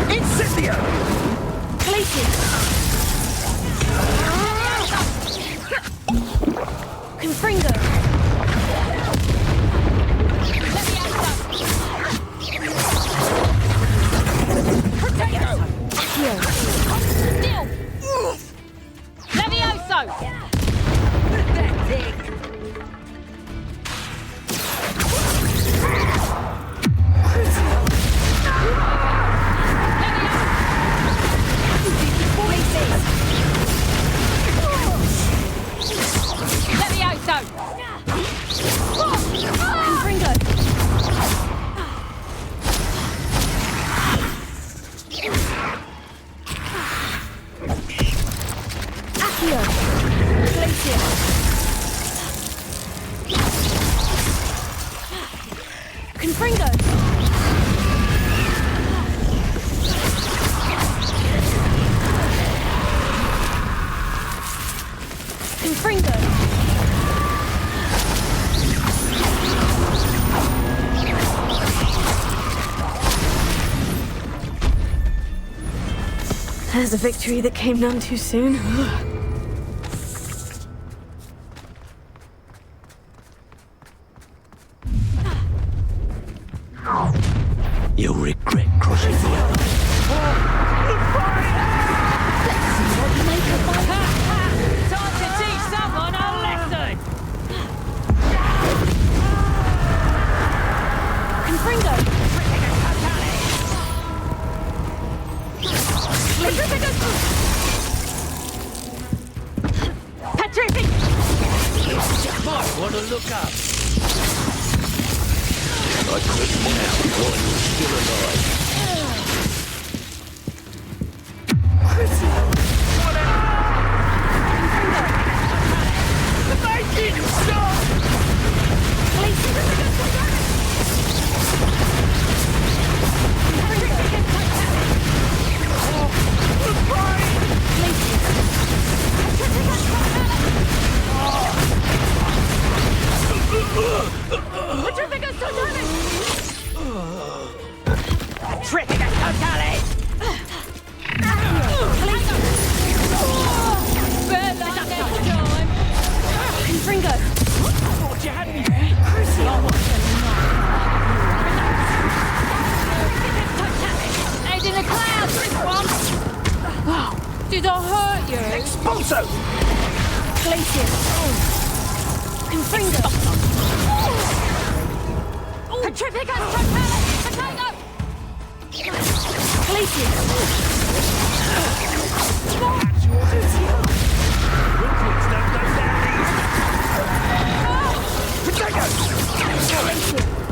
[SPEAKER 14] Incendio!
[SPEAKER 3] Confringo! There's a victory that came none too soon.
[SPEAKER 14] You'll regret crossing the other.
[SPEAKER 18] Time to teach someone a lesson!
[SPEAKER 3] Confringo!
[SPEAKER 18] Petrific!
[SPEAKER 14] Might want to look up. I couldn't now while you're still alive.
[SPEAKER 19] Make it stop!
[SPEAKER 18] Did I hurt you?
[SPEAKER 14] Expulso!
[SPEAKER 3] Glacier! Confringo!
[SPEAKER 18] Petrificus totalis! Potato!
[SPEAKER 3] Glacier!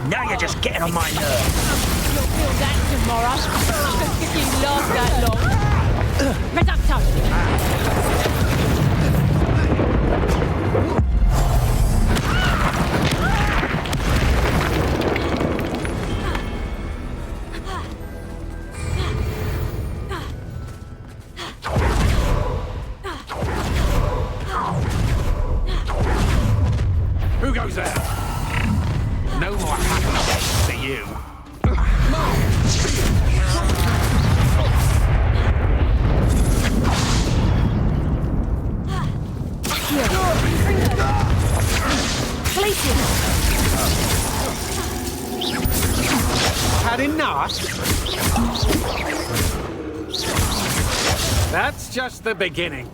[SPEAKER 14] Now you're just getting on my nerves.
[SPEAKER 18] You'll feel that tomorrow. If you last that long. Reducto!
[SPEAKER 7] Who goes there? No more happy days for you.
[SPEAKER 1] Had enough? That's just the beginning.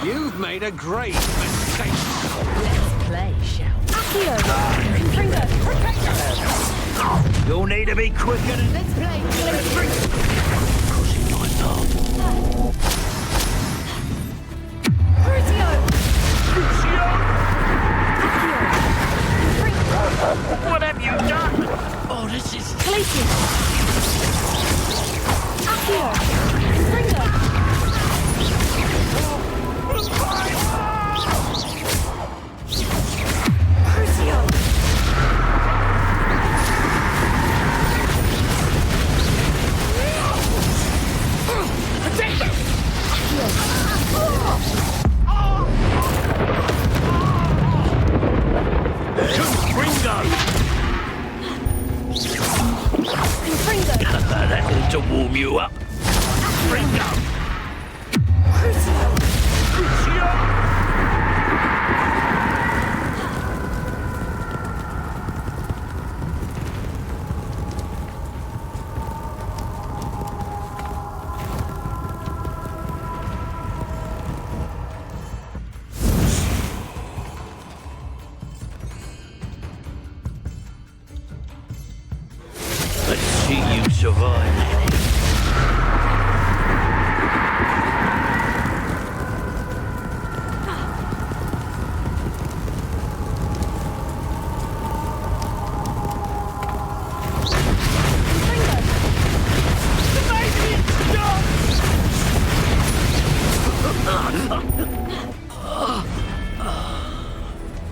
[SPEAKER 1] You've made a great mistake.
[SPEAKER 18] Let's play, shall we?
[SPEAKER 14] You'll need to be quicker than...
[SPEAKER 18] Let's play.
[SPEAKER 14] Crossing my path. What have you done?
[SPEAKER 7] warm you up.
[SPEAKER 20] Let's see you survive, Annie.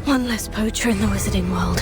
[SPEAKER 3] One less poacher in the wizarding world.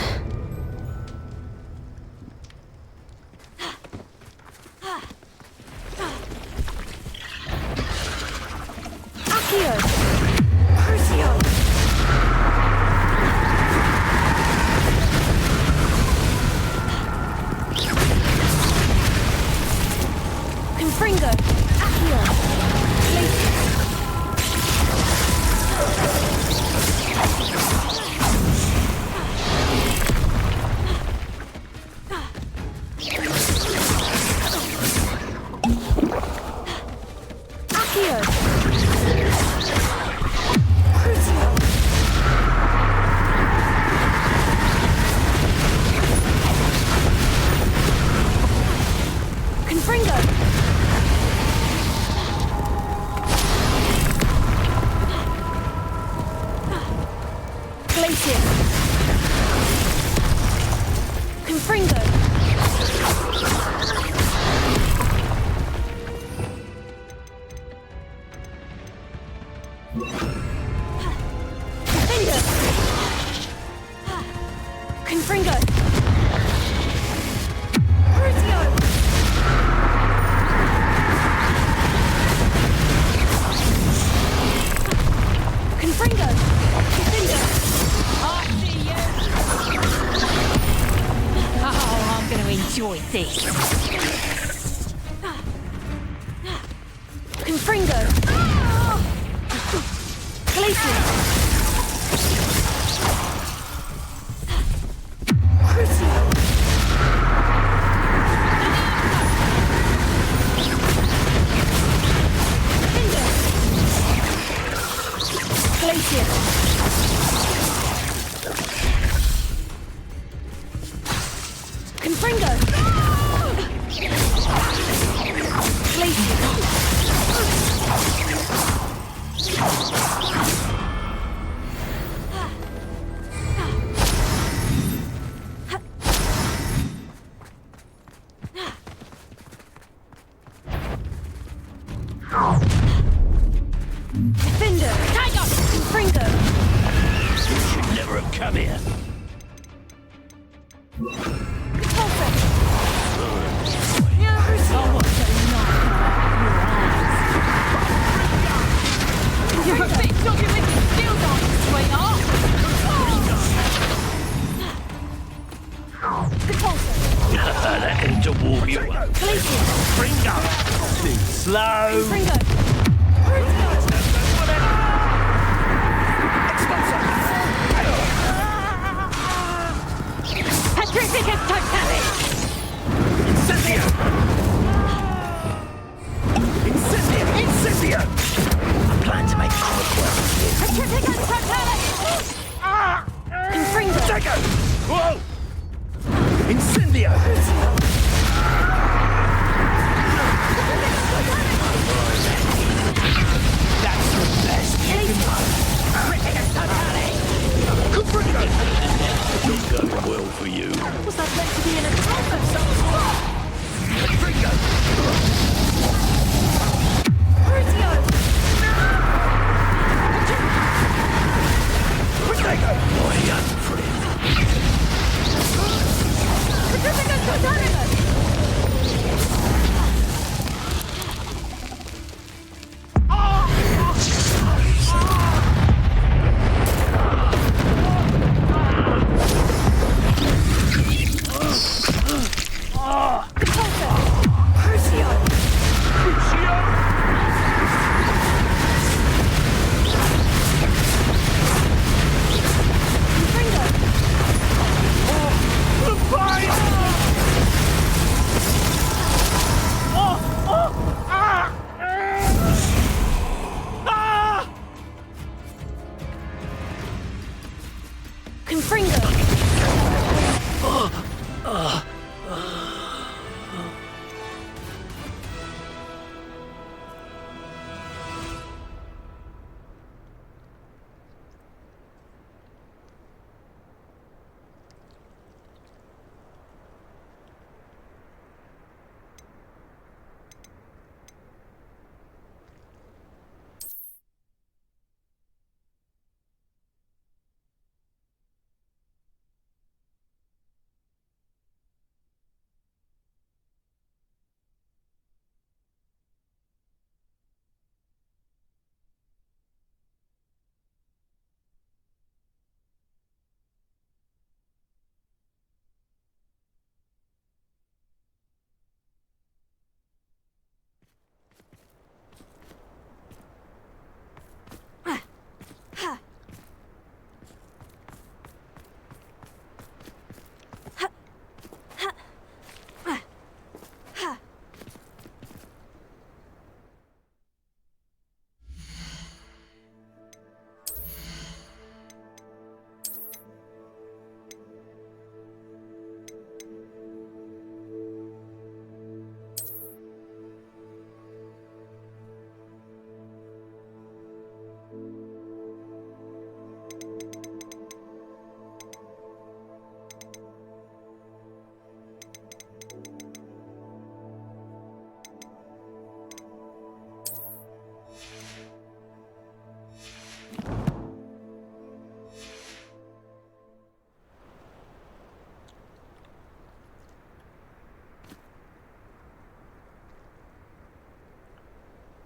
[SPEAKER 12] Confringo!